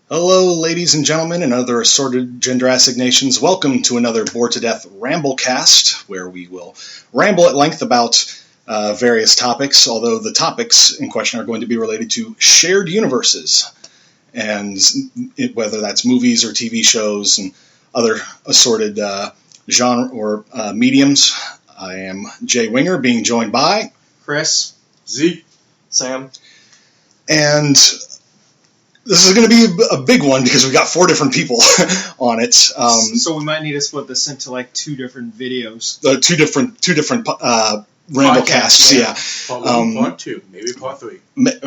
Hello, ladies and gentlemen, and other assorted gender assignations. Welcome to another Bored to Death RAMBLECAST, where we will ramble at length about various topics, although the topics in question are going to be related to shared universes, and whether that's movies or TV shows and other assorted genre or mediums. I am Jay Winger, being joined by Chris, Zeke, Sam, and this is going to be a big one because we got 4 different people on it. So we might need to split this into like 2 different videos. Two different Ramblecasts, yeah. Part 1, Part 2, maybe Part 3.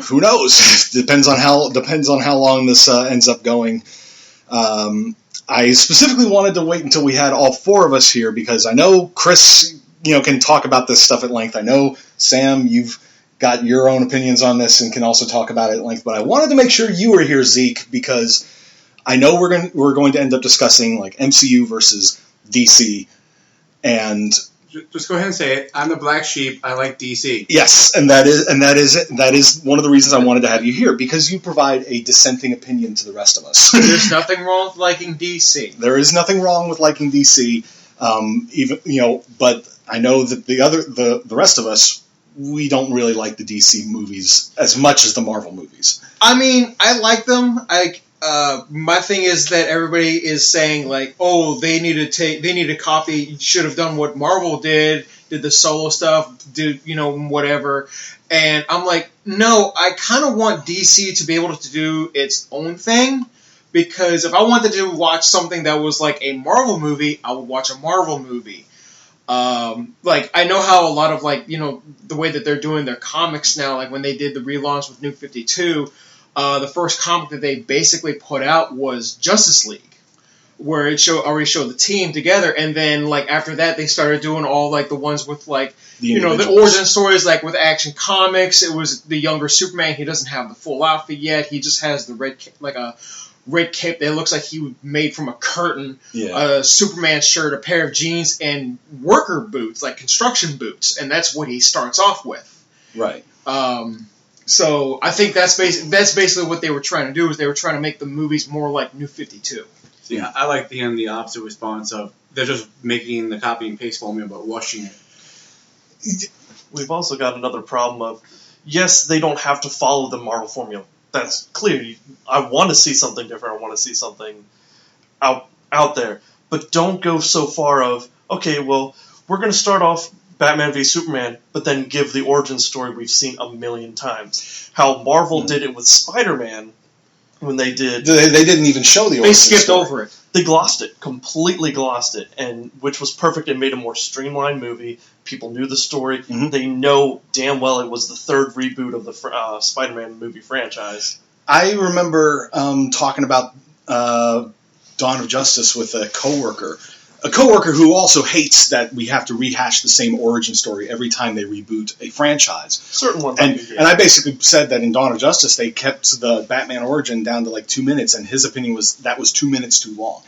Who knows? depends on how long this ends up going. I specifically wanted to wait until we had all 4 of us here because I know Chris, can talk about this stuff at length. I know Sam, you've got your own opinions on this and can also talk about it at length, but I wanted to make sure you were here, Zeke, because I know we're going to end up discussing like MCU versus DC, and just go ahead and say it. I'm the black sheep. I like DC. Yes, and that is one of the reasons I wanted to have you here, because you provide a dissenting opinion to the rest of us. There's nothing wrong with liking DC. There is nothing wrong with liking DC, but I know that the rest of us, we don't really like the DC movies as much as the Marvel movies. I mean, I like them. My thing is that everybody is saying like, oh, they need to copy, should have done what Marvel did the solo stuff, did whatever. And I'm like, no, I kind of want DC to be able to do its own thing, because if I wanted to watch something that was like a Marvel movie, I would watch a Marvel movie. I know how a lot of the way that they're doing their comics now, like when they did the relaunch with New 52, the first comic that they basically put out was Justice League, where it already showed the team together, and then after that they started doing all the ones with the origin stories, like with Action Comics. It was the younger Superman. He doesn't have the full outfit yet. He just has the red cape that looks like he was made from a curtain, a Superman shirt, a pair of jeans, and worker boots, like construction boots, and that's what he starts off with. Right. So I think that's basically what they were trying to do, is they were trying to make the movies more like New 52. Yeah, I like the opposite response of they're just making the copy and paste formula but rushing it. We've also got another problem of, yes, they don't have to follow the Marvel formula. That's clear. I want to see something different. I want to see something out there. But don't go so far of, okay, well, we're going to start off Batman v Superman, but then give the origin story we've seen a million times. How Marvel did it with Spider-Man when they did... They didn't even show the origin story. They skipped over it. They glossed it, completely glossed it, and which was perfect. It made a more streamlined movie. People knew the story. Mm-hmm. They know damn well it was the 3rd reboot of the Spider-Man movie franchise. I remember talking about Dawn of Justice with a coworker who also hates that we have to rehash the same origin story every time they reboot a franchise. Certain ones. And I basically said that in Dawn of Justice, they kept the Batman origin down to 2 minutes, and his opinion was that was 2 minutes too long.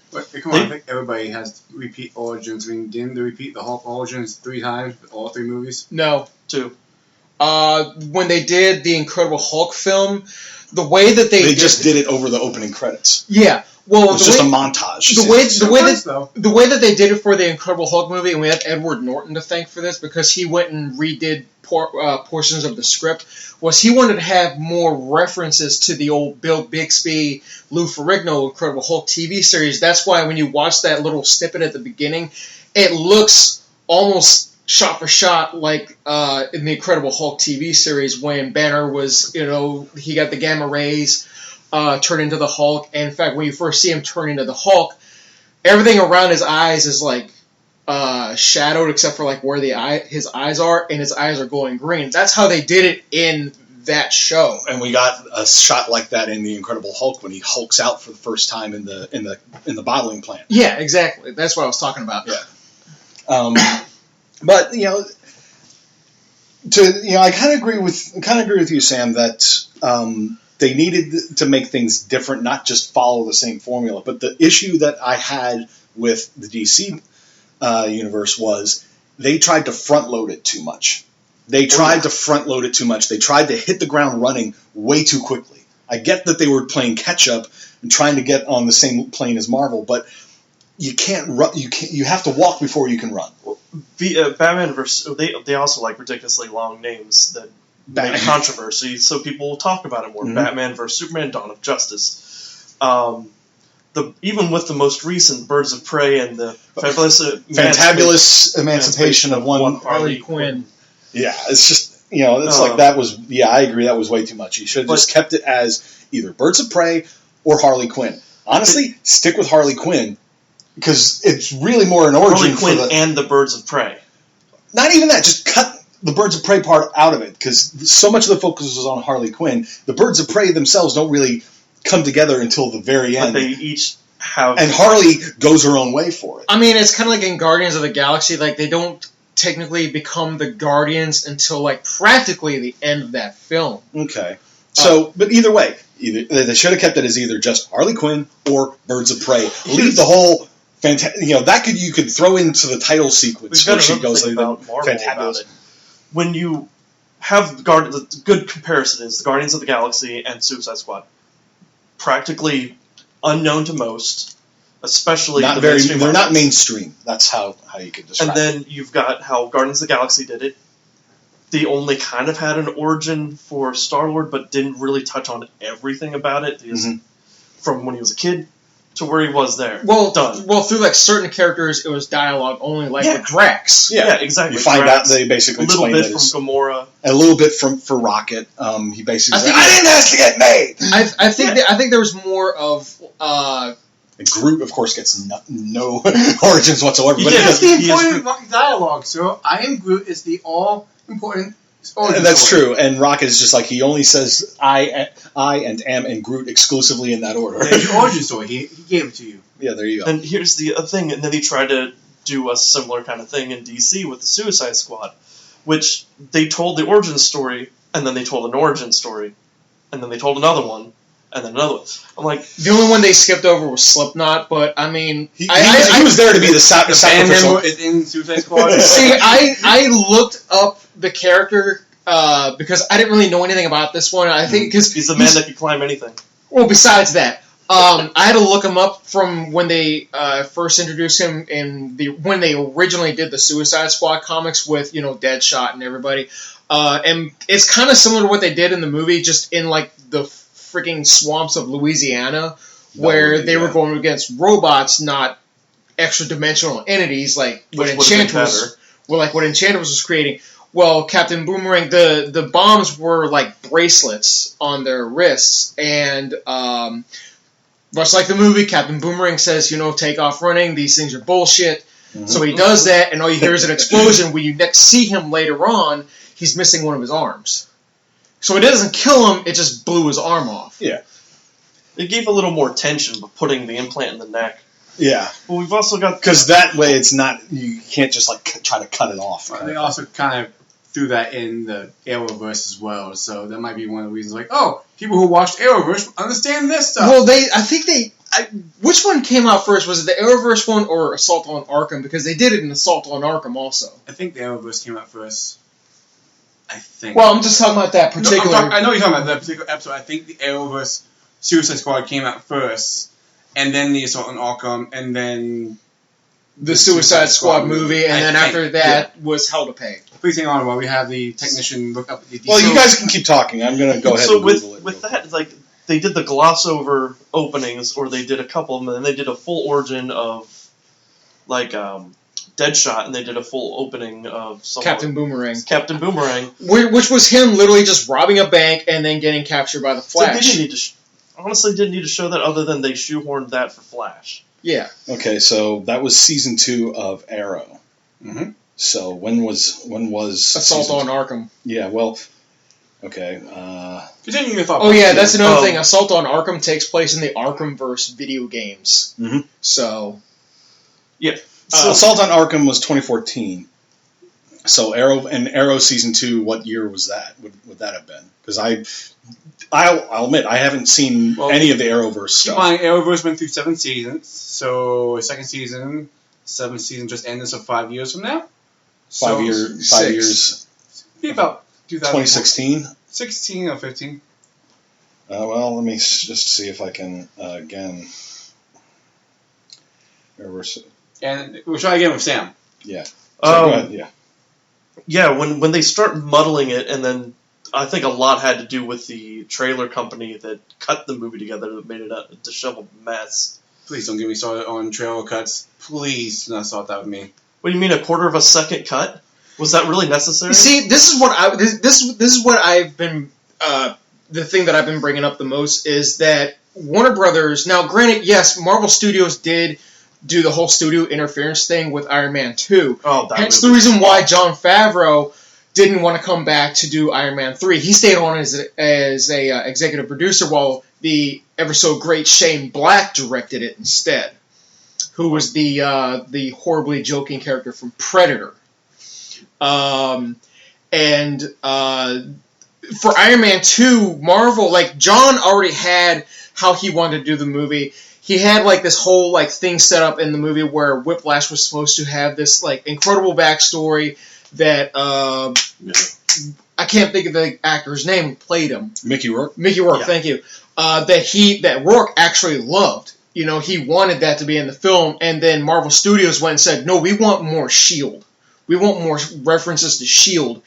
But come on, I think everybody has repeat origins. I mean, didn't they repeat the Hulk origins 3 times with all 3 movies? No. 2. When they did the Incredible Hulk film, the way that they just did it over the opening credits. Yeah. Well, it was just a montage. The way that they did it for the Incredible Hulk movie, and we have Edward Norton to thank for this, because he went and redid portions of the script, was he wanted to have more references to the old Bill Bixby, Lou Ferrigno Incredible Hulk TV series. That's why when you watch that little snippet at the beginning, it looks almost shot for shot like in the Incredible Hulk TV series when Banner was, he got the gamma rays, turn into the Hulk. And in fact, when you first see him turn into the Hulk, everything around his eyes is shadowed except for where his eyes are, and his eyes are glowing green. That's how they did it in that show. And we got a shot like that in the Incredible Hulk when he hulks out for the first time in the bottling plant. Yeah, exactly. That's what I was talking about. Yeah. But I kind of agree with you, Sam, that they needed to make things different, not just follow the same formula. But the issue that I had with the DC universe was they tried to front load it too much. They tried to front load it too much. They tried to hit the ground running way too quickly. I get that they were playing catch up and trying to get on the same plane as Marvel, but you can't run. You have to walk before you can run. Batman versus they also like ridiculously long names that make controversy, so people will talk about it more. Batman versus Superman: Dawn of Justice. Even with the most recent Birds of Prey and the Fantabulous Emancipation of one Harley Quinn. Yeah, it's just it's like that was. Yeah, I agree. That was way too much. You should have just kept it as either Birds of Prey or Harley Quinn. Honestly, stick with Harley Quinn because it's really more an origin Harley Quinn and the Birds of Prey. Not even that. Just cut the Birds of Prey part out of it because so much of the focus was on Harley Quinn. The Birds of Prey themselves don't really come together until the very end. But they each have... And Harley goes her own way for it. I mean, it's kind of like in Guardians of the Galaxy. Like, they don't technically become the Guardians until, like, practically the end of that film. Okay. So, but either way, they should have kept it as either just Harley Quinn or Birds of Prey. Leave the whole... you could throw into the title sequence where she goes about Fantabulous. When you have the good comparison is the Guardians of the Galaxy and Suicide Squad. Practically unknown to most, especially not very. They're not mainstream. That's how you could describe. And then you've got how Guardians of the Galaxy did it. They only kind of had an origin for Star-Lord, but didn't really touch on everything about it. From when he was a kid to where he was there. Well, through like certain characters, it was dialogue only, like with Drax. Yeah, exactly. You find Drax, out they basically a little explain bit from Gamora, a little bit for Rocket. He basically said, I didn't ask to get made. I think there was more of. Groot, of course, gets no origins whatsoever. But that's the important dialogue. So I am Groot is the all important. That's true, and Rocket is just like he only says I and am and Groot exclusively in that order. Yeah, your origin story. He gave it to you. Yeah, there you go. And here's the other thing, and then they tried to do a similar kind of thing in DC with the Suicide Squad, which they told the origin story, and then they told an origin story, and then they told another one, and then another one. I'm like, the only one they skipped over was Slipknot, but I mean, he was there to be the sacrificial in Suicide Squad. See, I looked up the character because I didn't really know anything about this one. I think because he's the man that can climb anything. Well, besides that, I had to look him up from when they first introduced him when they originally did the Suicide Squad comics with Deadshot and everybody, and it's kind of similar to what they did in the movie, just in like the freaking swamps of Louisiana, where they were going against robots, not extra dimensional entities like what Enchantress was creating. Well, Captain Boomerang, the bombs were like bracelets on their wrists, and much like the movie, Captain Boomerang says, take off running, these things are bullshit. Mm-hmm. So he does that, and all you hear is an explosion. When you next see him later on, he's missing one of his arms. So it doesn't kill him, it just blew his arm off. Yeah. It gave a little more tension by putting the implant in the neck. Yeah. Well, we've also got... Because that way it's not... You can't just, try to cut it off. They also kind of threw that in the Arrowverse as well, so that might be one of the reasons, people who watched Arrowverse understand this stuff. Well, which one came out first? Was it the Arrowverse one or Assault on Arkham? Because they did it in Assault on Arkham also. I think the Arrowverse came out first. I think. Well, I'm just talking about that particular... I know you're talking about that particular episode. I think the Arrowverse Suicide Squad came out first, and then the Assault on Arkham, and then... The Suicide Squad movie, and then after that was Hell to Pay. Please hang on while we have the technician look up the details. Well, you guys can keep talking. I'm going to go ahead and Google it. With that, they did the gloss over openings, or they did a couple of them, and then they did a full origin of, Deadshot, and they did a full opening of Captain Boomerang. Captain Boomerang. Which was him literally just robbing a bank and then getting captured by the Flash. So they didn't need to honestly didn't need to show that other than they shoehorned that for Flash. Yeah. Okay, so that was season 2 of Arrow. Mm-hmm. So when was Assault on Arkham? Yeah, well, okay. Continue your thought. Oh yeah, that's another thing. Assault on Arkham takes place in the Arkhamverse video games. Mm-hmm. So. Yeah. Assault on Arkham was 2014. So Arrow season 2, what year was that? Would that have been? Because I'll admit I haven't seen any of the Arrowverse stuff. Keep in mind, Arrowverse went through 7 seasons. So second season, 7th season just ended. So 5 years from now. 5 years. Be about 2016. 16 or 15. Well, let me just see if I can again. And we'll try again with Sam. Yeah. So go ahead. Yeah. Yeah, when they start muddling it, and then I think a lot had to do with the trailer company that cut the movie together that made it a disheveled mess. Please don't get me started on trailer cuts. Please do not start that with me. What do you mean, a quarter of a second cut? Was that really necessary? See, this is what I've been the thing that I've been bringing up the most is that Warner Brothers. Now, granted, yes, Marvel Studios did do the whole studio interference thing with Iron Man 2. Oh, hence the reason why Jon Favreau didn't want to come back to do Iron Man 3. He stayed on as a executive producer while the ever so great Shane Black directed it instead, who was the horribly joking character from Predator. For Iron Man 2, Marvel, like, John already had how he wanted to do the movie. He had, like, this whole, like, thing set up in the movie where Whiplash was supposed to have this, like, incredible backstory that, I can't think of the actor's name who played him. Mickey Rourke, yeah. Thank you. That Rourke actually loved. You know, he wanted that to be in the film, and then Marvel Studios went and said, no, we want more S.H.I.E.L.D. We want more references to S.H.I.E.L.D.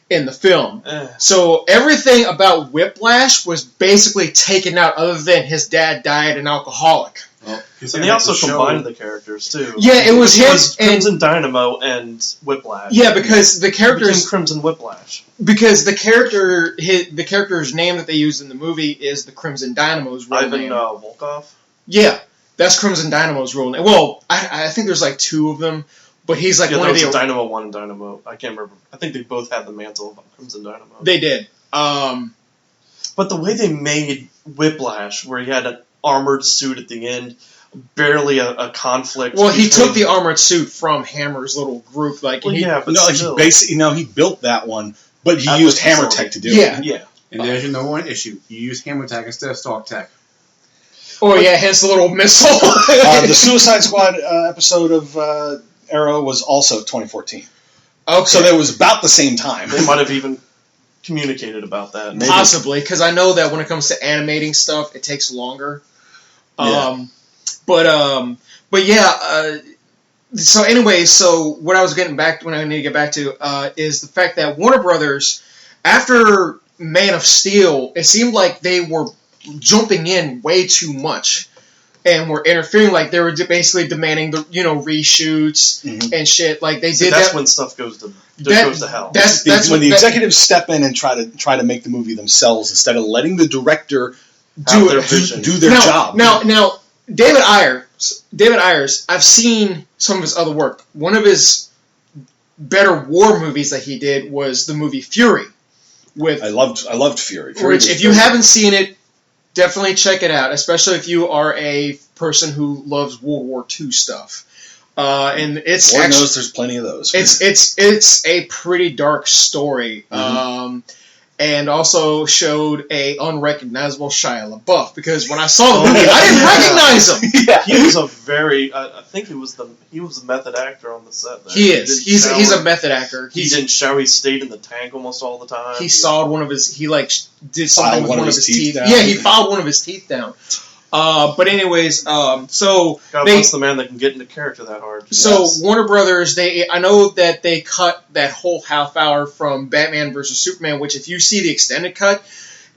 in the film. So everything about Whiplash was basically taken out other than his dad died an alcoholic. Well, and they also combined the characters, too. Yeah, it was him and Crimson Dynamo and Whiplash. Yeah, because the characters... Crimson Whiplash. Because the character's name that they used in the movie is the Crimson Dynamo's real name. Ivan Volkov? Yeah, that's Crimson Dynamo's real name. Well, I think there's like two of them. But he's like one of the... Dynamo 1 and Dynamo... I can't remember. I think they both had the mantle of Crimson Dynamo. They did. But the way they made Whiplash, where he had an armored suit at the end, barely a conflict... Well, he took the armored suit from Hammer's little group. Like, well, but he built that one, but he used Hammer Tech to do it. Yeah. And there's your number one issue. You use Hammer Tech instead of Stark Tech. Oh, yeah, hence the little missile. The Suicide Squad episode of... Arrow was also 2014. Okay. So that was about the same time. They might have even communicated about that. Maybe. Possibly, because I know that when it comes to animating stuff, it takes longer. Yeah. But yeah, so anyway, so what I was getting back to, what I need to get back to, is the fact that Warner Brothers, after Man of Steel, it seemed like they were jumping in way too much. And were interfering, like they were basically demanding the reshoots and shit. Like they did. That's when stuff goes to hell. That's when the executives step in and try to make the movie themselves instead of letting the director do their job. Now, David Ayers. I've seen some of his other work. One of his better war movies that he did was the movie Fury. I loved Fury. Which, if you haven't seen it, definitely check it out, especially if you are a person who loves World War II stuff. And it's Lord knows there's plenty of those. It's a pretty dark story, and also showed a unrecognizable Shia LaBeouf, because when I saw the movie, I didn't recognize him. Yeah. He was a very I think he was the method actor on the set. There. He is. He's a method actor. He didn't shower. He stayed in the tank almost all the time. He sawed one of his. He did something with one of his teeth. Down. Yeah, he filed one of his teeth down. But anyways, so God bless the man that can get into character that hard. So yes. Warner Brothers, I know that they cut that whole half hour from Batman vs Superman, which if you see the extended cut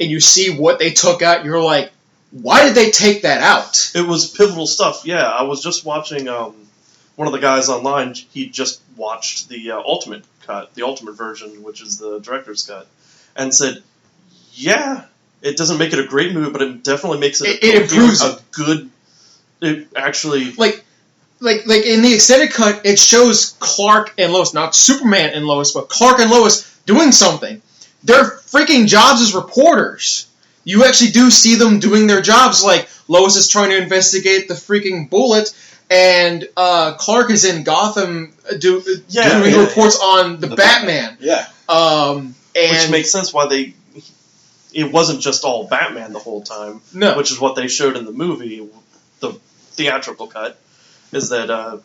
and you see what they took out, you're like, why did they take that out? It was pivotal stuff. Yeah, I was just watching one of the guys online. He just watched the ultimate cut, the ultimate version, which is the director's cut, and said, yeah. It doesn't make it a great movie, but it definitely makes it improves a good. It actually like in the extended cut, it shows Clark and Lois, not Superman and Lois, but Clark and Lois doing something. Their freaking jobs as reporters. You actually do see them doing their jobs. Like Lois is trying to investigate the freaking bullet, and Clark is in Gotham doing reports on the Batman. Yeah. Which makes sense why it wasn't just all Batman the whole time. No. Which is what they showed in the movie, the theatrical cut, is that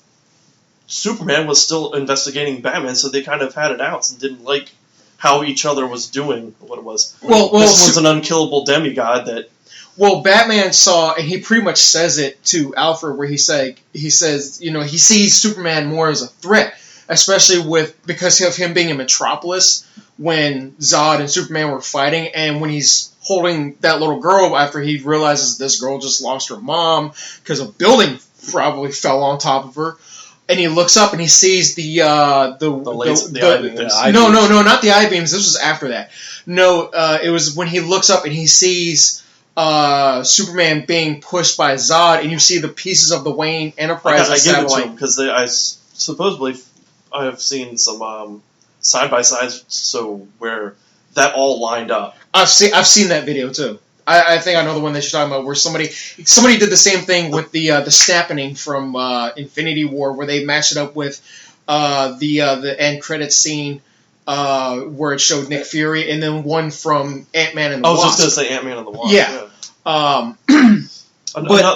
Superman was still investigating Batman, so they kind of had it out and didn't like how each other was doing. What it was. Well, This one's an unkillable demigod that. Well, Batman saw, and he pretty much says it to Alfred, where he says, he sees Superman more as a threat, especially because of him being in Metropolis when Zod and Superman were fighting, and when he's holding that little girl after he realizes this girl just lost her mom because a building probably fell on top of her, and he looks up and he sees the I-beams. No, not the I-beams. This was after that. No, it was when he looks up and he sees Superman being pushed by Zod, and you see the pieces of the Wayne Enterprise I give it to satellite. him because supposedly I have seen some side by sides, so where that all lined up. I've seen that video too. I think I know the one that you're talking about, where somebody did the same thing with the snapping from Infinity War, where they matched it up with the end credits scene. Where it showed Nick Fury, and then one from Ant-Man and the Wasp. I was just going to say Ant-Man and the Wasp. Yeah.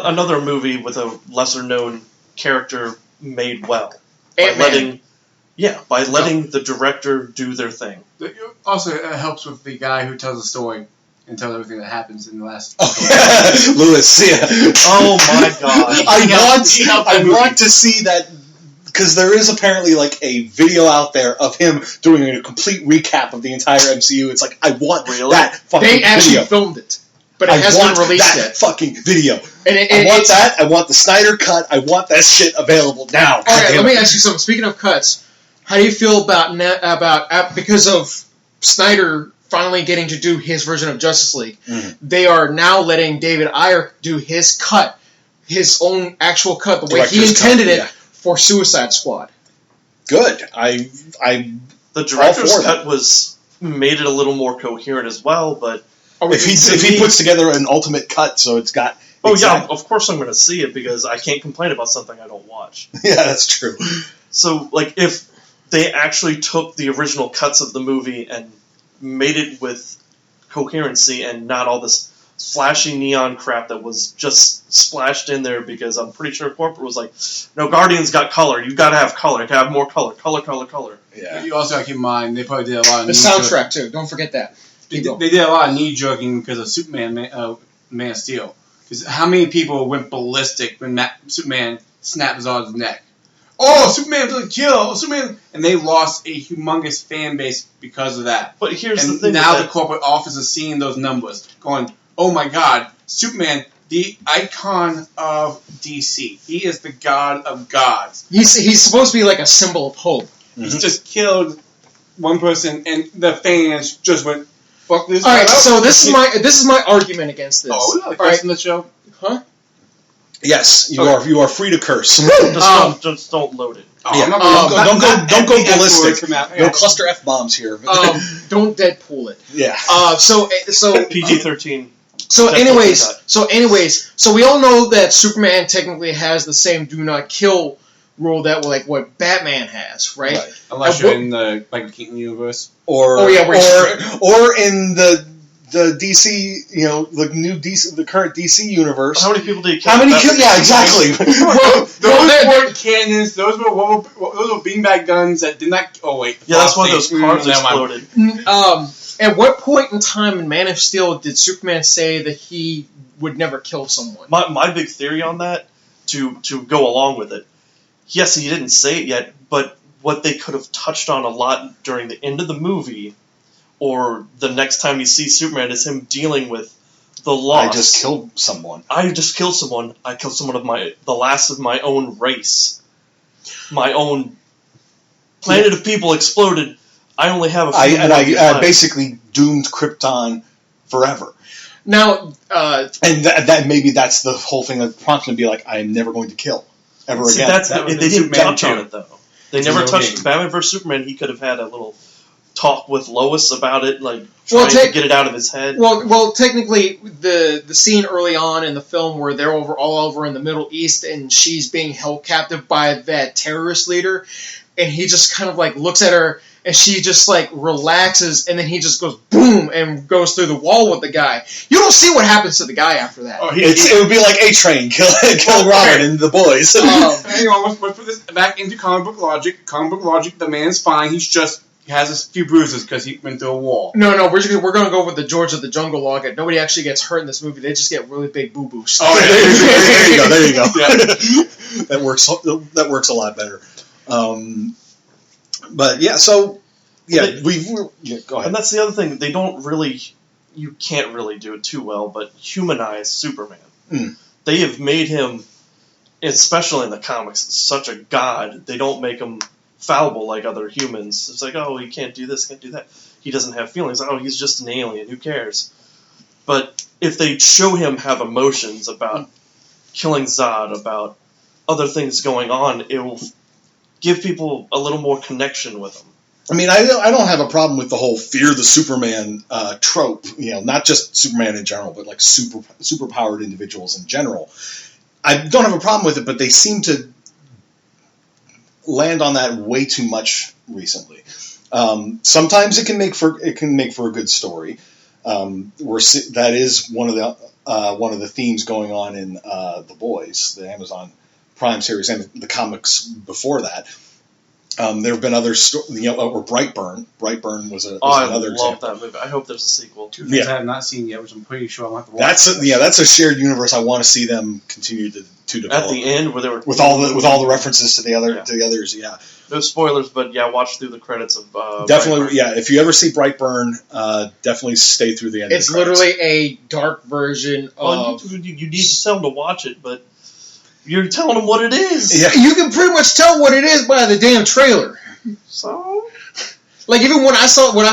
Another movie with a lesser-known character made well. Ant-Man. By letting the director do their thing. Also, it helps with the guy who tells the story and tells everything that happens in the last. Lewis, yeah. Oh my god! I want to see that. Because there is apparently like a video out there of him doing a complete recap of the entire MCU. It's like, I want that fucking video. They actually filmed it, but it hasn't been released yet. I want that fucking video. I want that. I want the Snyder cut. I want that shit available now. Alright, let me ask you something. Speaking of cuts, how do you feel about because of Snyder finally getting to do his version of Justice League? Mm-hmm. They are now letting David Ayer do his cut, his own actual cut, the way he intended it. For Suicide Squad. Good. The director's cut made it a little more coherent as well, but if he puts together an ultimate cut, so it's got. Yeah, of course I'm going to see it because I can't complain about something I don't watch. Yeah, that's true. So, like, if they actually took the original cuts of the movie and made it with coherency and not all this flashy neon crap that was just splashed in there, because I'm pretty sure corporate was like, no, Guardians got color. You got to have color. You got to have more color. Color. Yeah. You also got to keep in mind they probably did a lot of the soundtrack too. Don't forget that. They did a lot of knee jerking because of Superman, Man of Steel. Because how many people went ballistic when Superman snapped Zod's neck? Oh, Superman doesn't kill. Superman, and they lost a humongous fan base because of that. But here's the and thing. Now the corporate office is seeing those numbers, going, oh my god, Superman, the icon of DC. He is the god of gods. He's supposed to be like a symbol of hope. He's just killed one person, and the fans just went, fuck this. All right, so this is my argument against this. Oh, we're not cursing the show, huh? Yes, you are free to curse. Just don't load it. Don't go ballistic. No cluster F-bombs here. Don't Deadpool it. Yeah. So PG-13. So we all know that Superman technically has the same do not kill rule that what Batman has, right? Unless you're in the Keaton universe, or in the DC, the current DC universe. How many people do you kill? How many kill? Yeah, exactly. Those weren't cannons. Those were beanbag guns that did not. Oh wait. Yeah, that's why those cars exploded. At what point in time in Man of Steel did Superman say that he would never kill someone? My big theory on that, to go along with it, yes, he didn't say it yet, but what they could have touched on a lot during the end of the movie, or the next time you see Superman, is him dealing with the loss. I just killed someone. I killed someone of the last of my own race. My own planet of people exploded. I only have a few I basically doomed Krypton forever. Now, and that maybe that's the whole thing that prompts him to be like, I am never going to kill ever again. They didn't touch on it though. They never touched Batman vs Superman. He could have had a little talk with Lois about it, trying to get it out of his head. Well, technically, the scene early on in the film where they're all over in the Middle East and she's being held captive by that terrorist leader, and he just kind of looks at her. And she just relaxes, and then he just goes boom and goes through the wall with the guy. You don't see what happens to the guy after that. It would be like A-Train killing Robin and the boys. Hang on, let's put this back into comic book logic. Comic book logic, the man's fine. He's just He has a few bruises because he went through a wall. No, we're going to go with the George of the Jungle log. Nobody actually gets hurt in this movie. They just get really big boo-boos. Oh, there you go. Yeah. That works a lot better. But yeah, so yeah, go ahead. And that's the other thing. They don't really, you can't really do it too well, but humanize Superman. Mm. They have made him, especially in the comics, such a god. They don't make him fallible like other humans. It's like, oh, he can't do this, can't do that. He doesn't have feelings. Oh, he's just an alien. Who cares? But if they show him have emotions about killing Zod, about other things going on, it will give people a little more connection with him. I mean, I don't have a problem with the whole fear the Superman trope. Not just Superman in general, but like superpowered individuals in general. I don't have a problem with it, but they seem to land on that way too much recently. Sometimes it can make for a good story. That is one of the themes going on in The Boys, the Amazon Prime series, and the comics before that. There have been other or Brightburn. Brightburn was another example. I love that movie. I hope there's a sequel. Two things I have not seen yet, which I'm pretty sure I'll have to watch. That's a shared universe. I want to see them continue to develop. At the end, where they were with all the references to the others. Yeah. No spoilers, but yeah, watch through the credits of definitely. Brightburn. Yeah, if you ever see Brightburn, definitely stay through the end. It's literally a dark version of. You need to tell them to watch it, but you're telling them what it is. Yeah. You can pretty much tell what it is by the damn trailer. So, like, even when I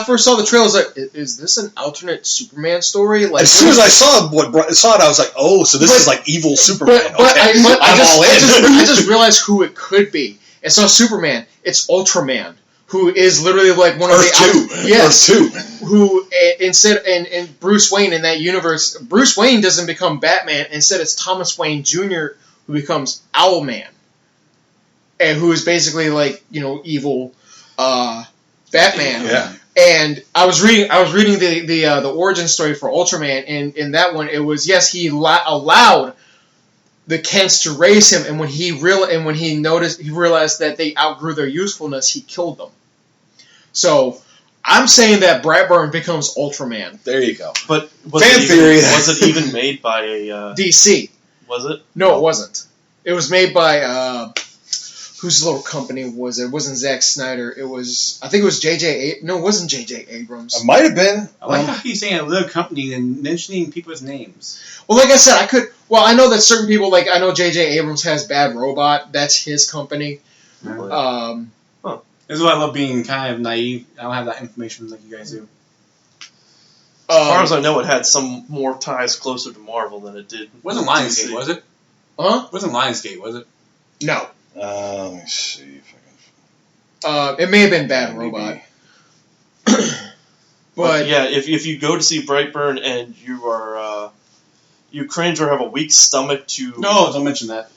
first saw the trailer, I was like, "Is this an alternate Superman story?" Like, as soon as I saw it, I was like, "Oh, so this is like evil Superman." I just realized who it could be. It's not Superman. It's Ultraman, who is literally like one of Earth 2. Who instead and Bruce Wayne in that universe, Bruce Wayne doesn't become Batman. Instead, it's Thomas Wayne Jr. who becomes Owlman, and who is basically like evil Batman. Yeah. And I was reading the origin story for Ultraman, and in that one it was he allowed the Kents to raise him, and when he realized that they outgrew their usefulness, he killed them. So I'm saying that Brightburn becomes Ultraman. There you go. But was it even made by a DC? Was it? No, it wasn't. It was made by whose little company was it? It wasn't Zack Snyder. I think it was No, it wasn't J.J. Abrams. It might have been. I like how he's saying a little company and mentioning people's names. Well, like I said, I know that certain people, I know J.J. Abrams has Bad Robot. That's his company. Really? This is why I love being kind of naive. I don't have that information like you guys do. As far as I know, it had some more ties closer to Marvel than it did. Wasn't Lionsgate, was it? Huh? Wasn't Lionsgate, was it? No. Let me see if I can. It may have been Bad Robot. But yeah, if you go to see Brightburn and you are you cringe or have a weak stomach to don't mention that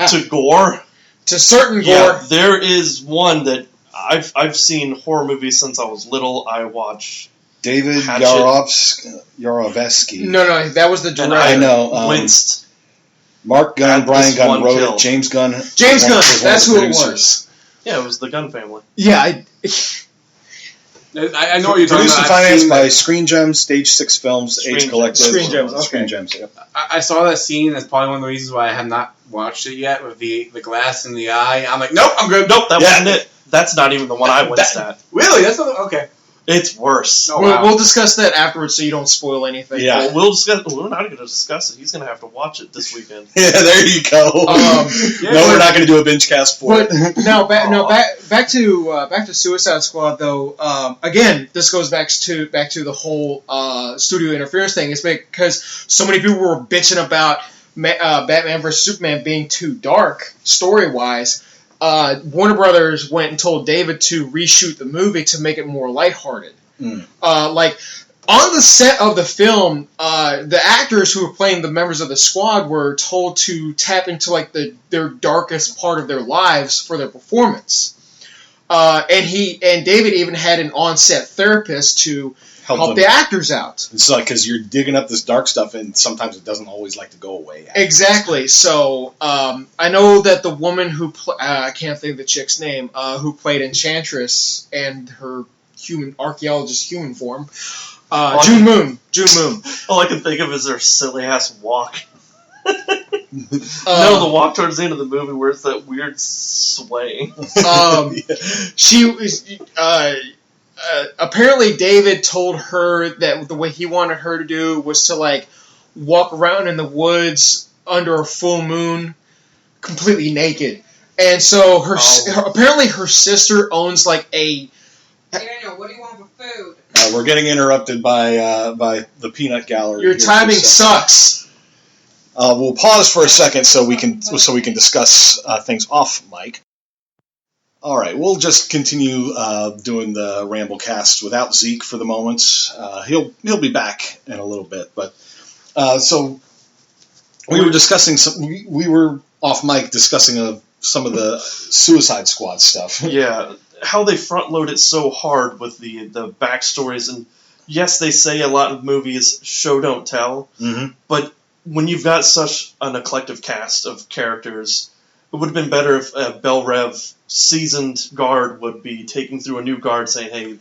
to gore, to certain gore. Yeah, there is one that I've seen horror movies since I was little. I watch David Yarovsky. No, that was the director. I know. Winced. Mark Gunn, Brian Gunn wrote it. James Gunn. That's who it was. Yeah, it was the Gunn family. Yeah, I know what you're talking about. Produced and financed by Screen Gems, Stage 6 Films, Age Collective. Screen Gems, okay. Screen Gems, yeah. I saw that scene. That's probably one of the reasons why I have not watched it yet, with the glass in the eye. I'm like, nope, I'm good. Nope, that wasn't it. That's not even the one I winced at. Really? That's not okay. It's worse. Oh, wow. We'll discuss that afterwards so you don't spoil anything. Yeah. We're not going to discuss it. He's going to have to watch it this weekend. Yeah, there you go. We're not going to do a binge cast for it. Back to Suicide Squad though. Again, this goes back to the whole studio interference thing. It's because so many people were bitching about Batman vs Superman being too dark story wise. Warner Brothers went and told David to reshoot the movie to make it more lighthearted. On the set of the film, the actors who were playing the members of the squad were told to tap into their darkest part of their lives for their performance. And David even had an on-set therapist to help the actors out. It's like because you're digging up this dark stuff, and sometimes it doesn't always like to go away. Exactly. So I know that the woman who I can't think of the chick's name who played Enchantress and her archaeologist human form, June Moon. All I can think of is her silly ass walk. No, the walk towards the end of the movie where it's that weird sway. She was. Apparently, David told her that the way he wanted her to do was to like walk around in the woods under a full moon, completely naked. And so apparently her sister owns like a. Daniel, what do you want for food? We're getting interrupted by the peanut gallery. Your timing sucks. We'll pause for a second so we can discuss things off mic. All right, we'll just continue doing the Ramblecast without Zeke for the moment. He'll be back in a little bit, but so we were discussing we were off mic discussing some of the Suicide Squad stuff. Yeah, how they front load it so hard with the backstories, and yes, they say a lot of movies show don't tell, but when you've got such an eclectic cast of characters. It would have been better if a Bell Rev seasoned guard would be taking through a new guard saying, hey...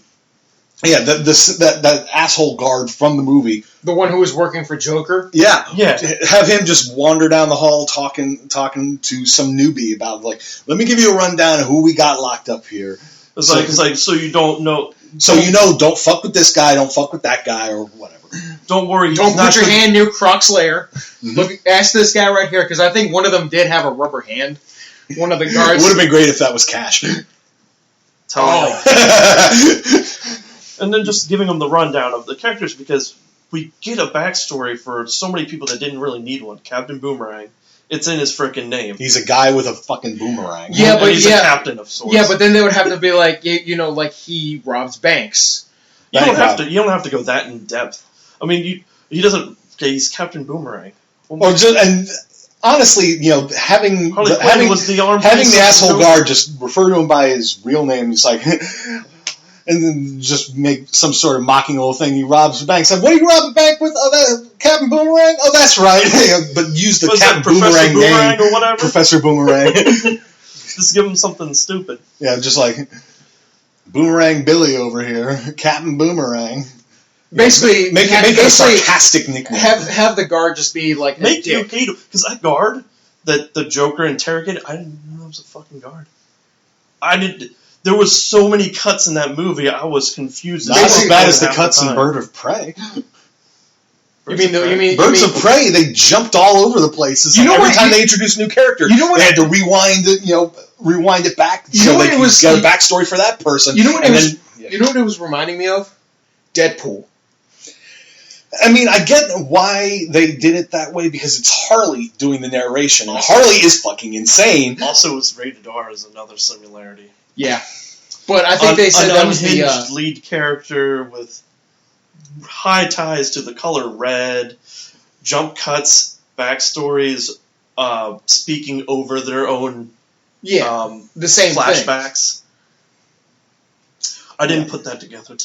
Yeah, that asshole guard from the movie. The one who was working for Joker? Yeah. Have him just wander down the hall talking to some newbie about, like, let me give you a rundown of who we got locked up here. It's like, so you don't know... So don't fuck with this guy, don't fuck with that guy, or whatever. Don't worry. Don't put your hand near Croc's lair. Look, ask this guy right here, because I think one of them did have a rubber hand. One of the guards. It would have been great if that was Cash. And then just giving them the rundown of the characters, because we get a backstory for so many people that didn't really need one. Captain Boomerang. It's in his frickin' name. He's a guy with a fucking boomerang. Yeah, but he's a captain of sorts. Yeah, but then they would have to be like, like he robs banks. You don't have to go that in depth. I mean, he doesn't. Okay, he's Captain Boomerang. And honestly, having the asshole guard just refer to him by his real name, it's like, and then just make some sort of mocking little thing. He robs the bank. It's like, what do you rob a bank with? Oh, that Captain Boomerang? Oh, that's right. But use the Captain Boomerang name, or whatever? Professor Boomerang. Just give him something stupid. Yeah, just like Boomerang Billy over here, Captain Boomerang. Basically, make it a sarcastic nickname. Have the guard just be like make you hate him, because that guard that the Joker interrogated, I didn't know it was a fucking guard. There was so many cuts in that movie, I was confused. Not as bad as the cuts in Bird of Prey. Birds of Prey? They jumped all over the place. Every time they introduced a new character, they had to rewind it back so they could get a backstory for that person. You know what it was reminding me of? Deadpool. I mean, I get why they did it that way, because it's Harley doing the narration, and Harley is fucking insane. Also, it's rated R is another similarity. Yeah. But I think they said that was the lead character with high ties to the color red, jump cuts, backstories, speaking over their own the same flashbacks. Thing. I didn't put that together.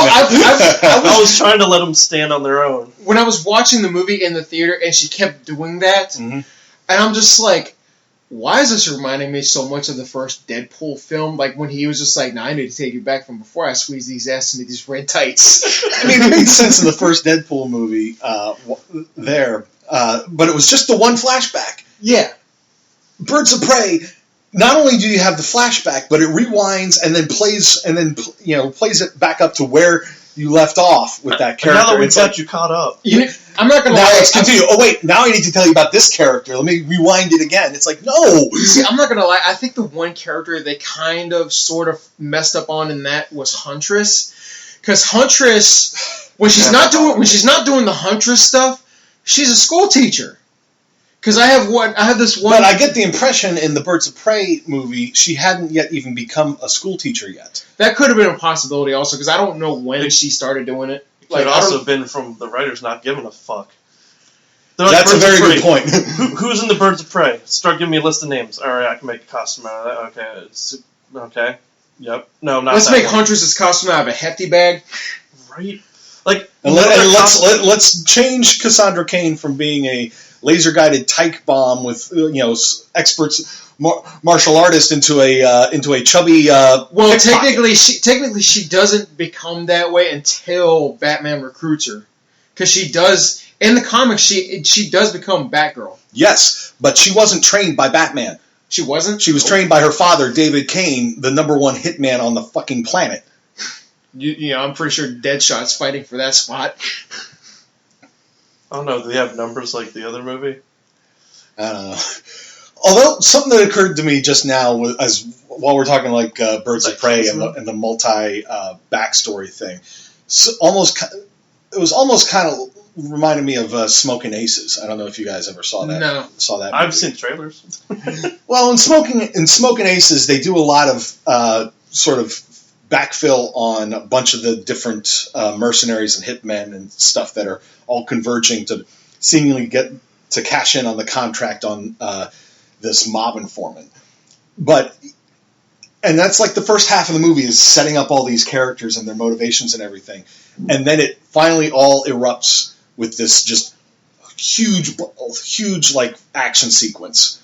I was trying to let them stand on their own. When I was watching the movie in the theater and she kept doing that, and I'm just like, why is this reminding me so much of the first Deadpool film? Like when he was just like, I need to take you back from before I squeeze these ass into these red tights. I mean, it made sense in the first Deadpool movie but it was just the one flashback. Yeah. Birds of Prey... Not only do you have the flashback, but it rewinds and then plays it back up to where you left off with that character. Now that we've got you caught up. I'm not going to lie. Now let's continue. Oh, wait. Now I need to tell you about this character. Let me rewind it again. It's like, no. See, I'm not going to lie. I think the one character they kind of sort of messed up on in that was Huntress. Because Huntress, when she's not doing the Huntress stuff, she's a school teacher. Because I have this one... But I get the impression in the Birds of Prey movie, she hadn't yet even become a school teacher yet. That could have been a possibility also, because I don't know when she started doing it. It could also have been from the writers not giving a fuck. That's a very good point. Who's in the Birds of Prey? Start giving me a list of names. All right, I can make a costume out of that. Okay. Yep. No, not Let's that make one. Huntress's costume out of a hefty bag. Right. Like, And let's change Cassandra Cain from being a laser guided tyke bomb with experts martial artist into a chubby. Well, technically she doesn't become that way until Batman recruits her, because she does in the comics. She does become Batgirl. Yes, but she wasn't trained by Batman. She wasn't. She was trained by her father, David Cain, the #1 hitman on the fucking planet. I'm pretty sure Deadshot's fighting for that spot. I don't know. Do they have numbers like the other movie? I don't know. Although something that occurred to me just now while we're talking like Birds of Prey and the multi backstory thing, it was almost kind of reminded me of Smoking Aces. I don't know if you guys ever saw that. No. Saw that? I've seen trailers. Well, in Smoking Aces, they do a lot of sort of backfill on a bunch of the different mercenaries and hitmen and stuff that are all converging to seemingly get to cash in on the contract on this mob informant. And that's like the first half of the movie is setting up all these characters and their motivations and everything. And then it finally all erupts with this just huge like action sequence.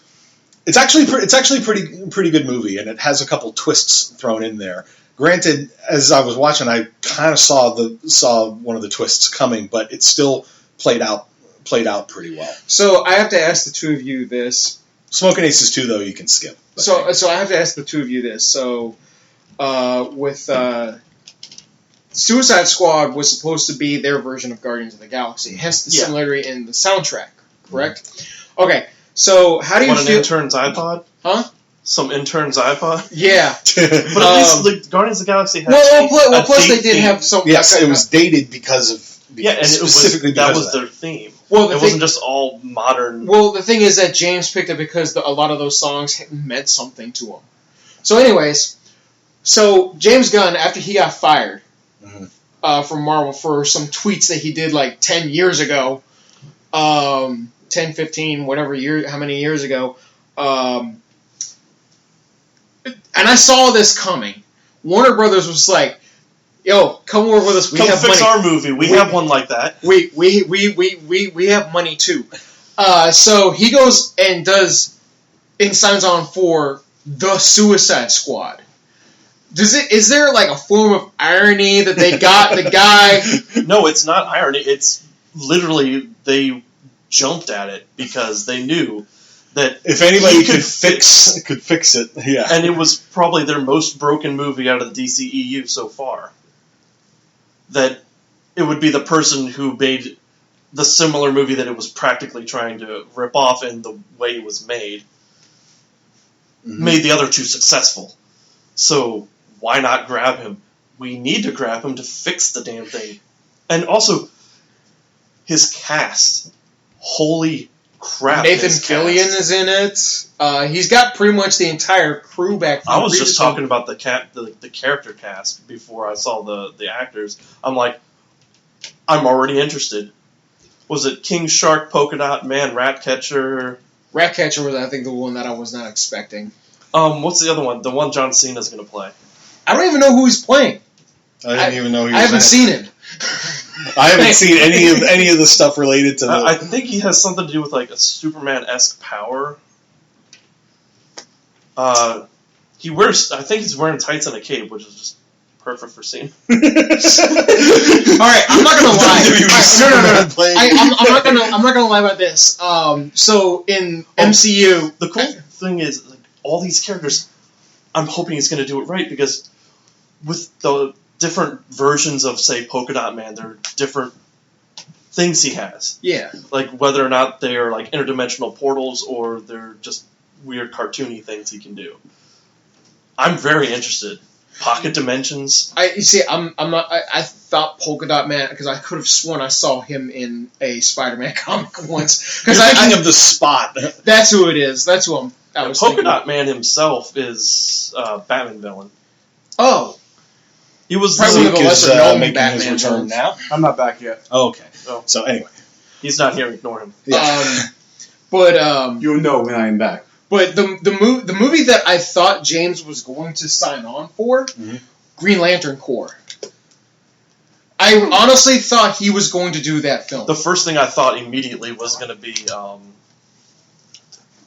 It's actually pretty good movie, and it has a couple twists thrown in there. Granted, as I was watching, I kind of saw one of the twists coming, but it still played out pretty well. So I have to ask the two of you this. Smoking Aces 2, though, you can skip. So I have to ask the two of you this. So with Suicide Squad was supposed to be their version of Guardians of the Galaxy, hence the similarity in the soundtrack, correct? Mm-hmm. Okay, so how do you feel? An intern's iPod? Huh? Some intern's iPod? Yeah. But at least the Guardians of the Galaxy had plus they did have some... Yes, it was dated because of... Yeah, and that was their theme. Well, it wasn't just all modern... Well, the thing is that James picked it because a lot of those songs meant something to him. So anyways, James Gunn, after he got fired from Marvel for some tweets that he did like 10 years ago, 10, 15, whatever year, how many years ago, and I saw this coming. Warner Brothers was like, "Yo, come work with us. We have fix money. Our movie. We have one like that. We have money too." So he goes and signs on for the Suicide Squad. Is there like a form of irony that they got the guy? No, it's not irony. It's literally they jumped at it because they knew that if anybody could fix it, yeah. And it was probably their most broken movie out of the DCEU so far. That it would be the person who made the similar movie that it was practically trying to rip off, and the way it was made made the other two successful. So why not grab him? We need to grab him to fix the damn thing. And also, his cast. Holy crap. Nathan Fillion is in it. He's got pretty much the entire crew back. I was just talking about the character cast before I saw the actors. I'm like, I'm already interested. Was it King Shark, Polka Dot Man, Ratcatcher? Ratcatcher was, I think, the one that I was not expecting. What's the other one? The one John Cena's going to play. I don't even know who he's playing. I didn't even know he was I haven't seen him. I haven't seen any of the stuff related to I think he has something to do with like a Superman-esque power. I think he's wearing tights and a cape, which is just perfect for scene. All right, I'm not gonna lie. No. I'm not gonna lie about this. So in MCU, the cool thing is like, all these characters. I'm hoping he's going to do it right because with the different versions of, say, Polka Dot Man, there are different things he has. Yeah. Like whether or not they are like interdimensional portals or they're just weird cartoony things he can do. I'm very interested. Pocket dimensions. I'm not. I thought Polka Dot Man because I could have sworn I saw him in a Spider-Man comic once. Because I'm thinking of the Spot. That's who it is. That's who I was Polka thinking. Dot Man himself is Batman villain. Oh. He was probably one of the lesser known making Batman his return now. I'm not back yet. Oh, okay. Oh. So anyway, he's not here. Ignore him. Yeah. But you'll know when I am back. But the movie that I thought James was going to sign on for, Green Lantern Corps. I honestly thought he was going to do that film. The first thing I thought immediately was going to be,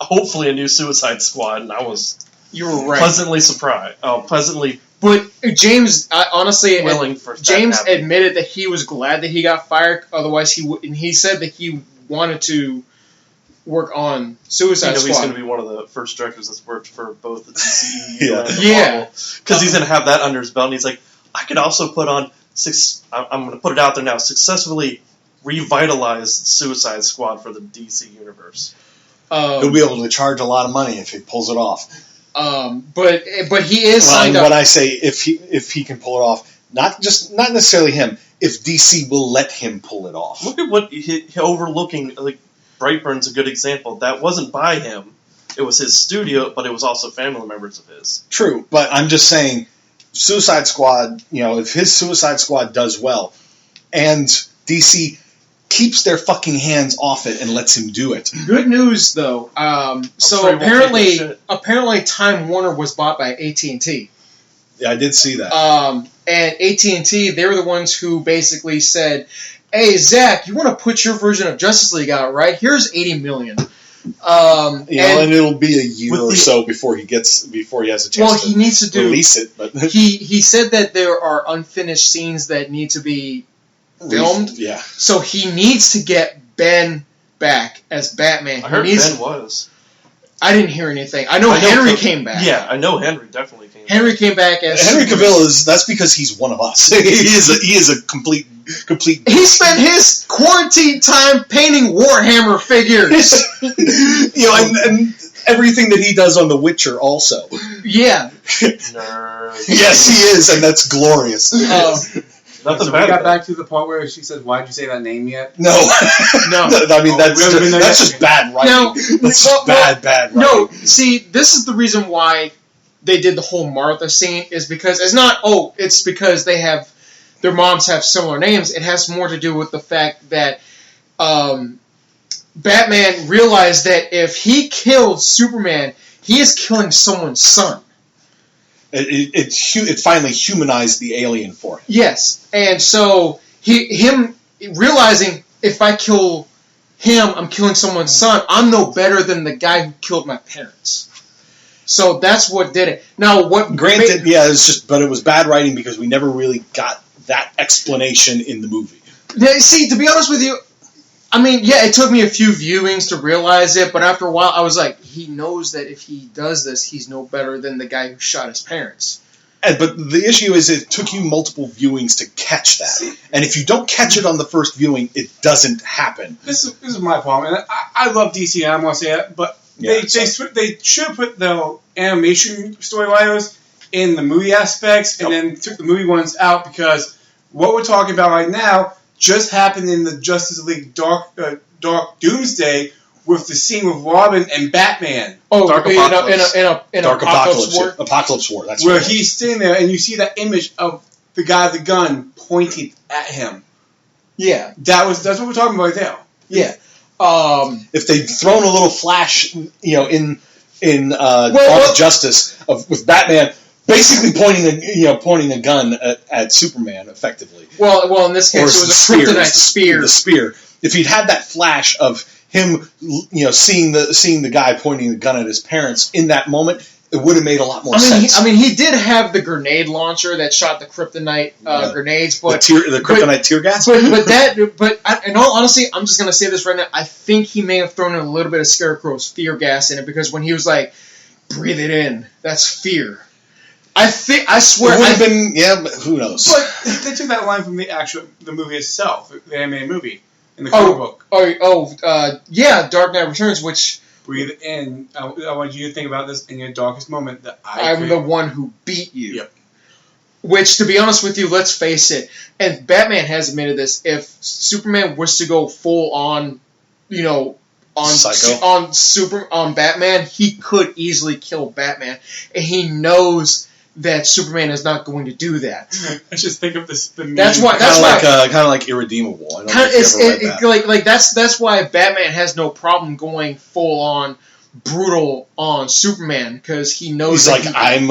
hopefully, a new Suicide Squad, and I was You were right. pleasantly surprised. Pleasantly. But James, honestly, willing for James that admitted that he was glad that he got fired. Otherwise, he would. And he said that he wanted to work on Suicide Squad. He's going to be one of the first directors that's worked for both the DCEU and the Yeah. Marvel. Because he's going to have that under his belt, and he's like, I could also put on I'm going to put it out there now. Successfully revitalize Suicide Squad for the DC universe. He'll be able to charge a lot of money if he pulls it off. But he is signed up. When I say if he can pull it off, not necessarily him. If DC will let him pull it off. Look at what he overlooking. Like Brightburn's a good example. That wasn't by him. It was his studio, but it was also family members of his. True, but I'm just saying, Suicide Squad. If his Suicide Squad does well, and DC keeps their fucking hands off it and lets him do it. Good news, though. So sure he won't take that shit. apparently, Time Warner was bought by AT&T. Yeah, I did see that. And AT&T, they were the ones who basically said, "Hey, Zach, you want to put your version of Justice League out, right? Here's $80 million." And it'll be a year or so before he has a chance. Well, he needs to release it. But he said that there are unfinished scenes that need to be filmed. Yeah. So he needs to get Ben back as Batman. I heard Ben was. I didn't hear anything. I know Henry came back. Yeah, I know Henry definitely came back. Henry came back as Henry Cavill that's because he's one of us. he is a complete. He spent his quarantine time painting Warhammer figures. And everything that he does on The Witcher also. Yeah. Nerd. Yes, he is, and that's glorious. Nothing So bad. we got back to the part where she says, "Why'd you say that name yet?" No. No. I mean, that's we haven't been there just yet. bad writing. No. That's just bad writing. No, see, this is the reason why they did the whole Martha scene, is because it's because their moms have similar names. It has more to do with the fact that Batman realized that if he killed Superman, he is killing someone's son. It finally humanized the alien for him. Yes, and so him realizing, if I kill him, I'm killing someone's son. I'm no better than the guy who killed my parents. So that's what did it. Now, what? Granted, but it was bad writing because we never really got that explanation in the movie. See, to be honest with you, I mean, yeah, it took me a few viewings to realize it, but after a while, I was like, he knows that if he does this, he's no better than the guy who shot his parents. But the issue is, it took you multiple viewings to catch that, and if you don't catch it on the first viewing, it doesn't happen. This is my problem, and I love DC, and I want to say that, but they should have put the animation storylines in the movie aspects, and then took the movie ones out, because what we're talking about right now just happened in the Justice League Dark Doomsday with the scene with Robin and Batman. Oh, Dark Apocalypse. in Dark Apocalypse War. Apocalypse War. That's Where right. he's sitting there and you see that image of the guy with the gun pointing at him. Yeah, That's what we're talking about right now. yeah. If they'd thrown a little flash, in Dawn of Justice with Batman basically pointing a gun at Superman effectively. Well, in this case, it was a kryptonite spear. The spear. If he'd had that flash of him, seeing the guy pointing the gun at his parents in that moment, it would have made a lot more sense. He did have the grenade launcher that shot the kryptonite grenades, but the kryptonite tear gas. But in all honesty, I'm just gonna say this right now. I think he may have thrown in a little bit of Scarecrow's fear gas in it, because when he was like, "Breathe it in," that's fear. I swear. It would have been, but who knows? But they took that line from the movie itself, the animated movie, in the comic book. Dark Knight Returns, which... Breathe in. I want you to think about this in your darkest moment. That I'm the one who beat you. Yep. Which, to be honest with you, let's face it, and Batman has admitted this, if Superman was to go full on, Psycho. on Batman, he could easily kill Batman, and he knows that Superman is not going to do that. I just think of this. That's why. Kind of like Irredeemable. I don't know if you ever read that. That's why Batman has no problem going full on brutal on Superman because he knows He's like, I am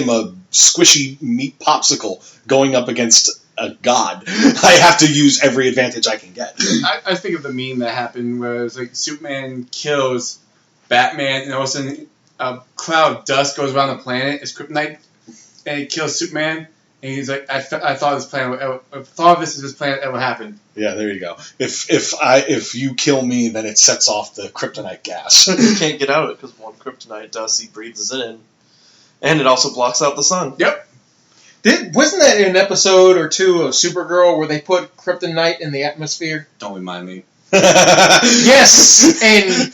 a squishy meat popsicle going up against a god. I have to use every advantage I can get. I think of the meme that happened where it's like Superman kills Batman, and all of a sudden a cloud of dust goes around the planet. It's kryptonite, and it kills Superman. And he's like, I thought this planet ever happened. Yeah, there you go. If you kill me, then it sets off the kryptonite gas. You can't get out of it because one kryptonite dust he breathes it in, and it also blocks out the sun. Yep. Wasn't that in an episode or two of Supergirl where they put kryptonite in the atmosphere? Don't remind me. Yes, and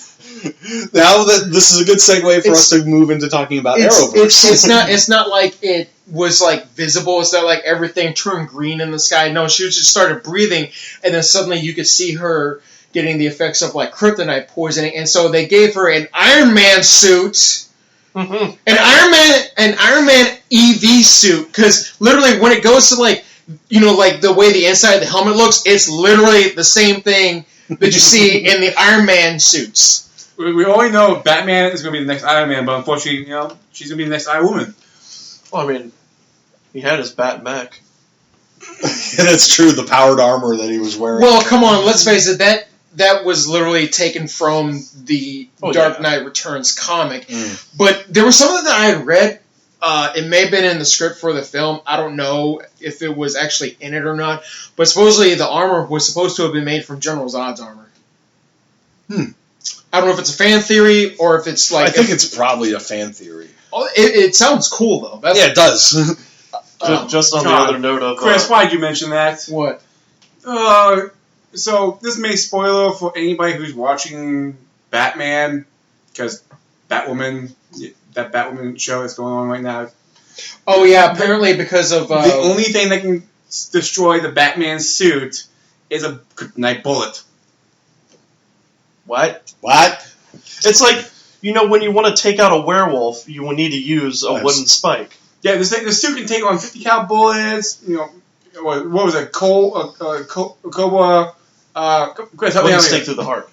now that this is a good segue for us to move into talking about Arrowverse. It's not like it was like visible. It's not like everything turned green in the sky. No, she just started breathing, and then suddenly you could see her getting the effects of like kryptonite poisoning. And so they gave her an Iron Man suit, an Iron Man EV suit, because literally when it goes to like the way the inside of the helmet looks, it's literally the same thing that you see in the Iron Man suits. We already know Batman is going to be the next Iron Man, but unfortunately, she's going to be the next Iron Woman. Well, I mean, he had his Bat mech. Yeah, that's true. The powered armor that he was wearing. Well, come on, let's face it. That was literally taken from the Dark Knight Returns comic. But there was something that I had read. It may have been in the script for the film. I don't know if it was actually in it or not. But supposedly the armor was supposed to have been made from General Zod's armor. I don't know if it's a fan theory or if it's like... I think it's probably a fan theory. Oh, it sounds cool, though. Yeah, it does. Just on the other note of... Chris, why'd you mention that? What? So, this may spoiler for anybody who's watching Batman, because Batwoman, that Batwoman show that's going on right now. Oh, yeah, apparently because of... the only thing that can destroy the Batman suit is a kryptonite bullet. What? It's like, when you want to take out a werewolf, you will need to use a wooden spike. Yeah, the suit can take on 50 cal bullets. What was it? Cobra. Chris, help me out here. Stake through the heart.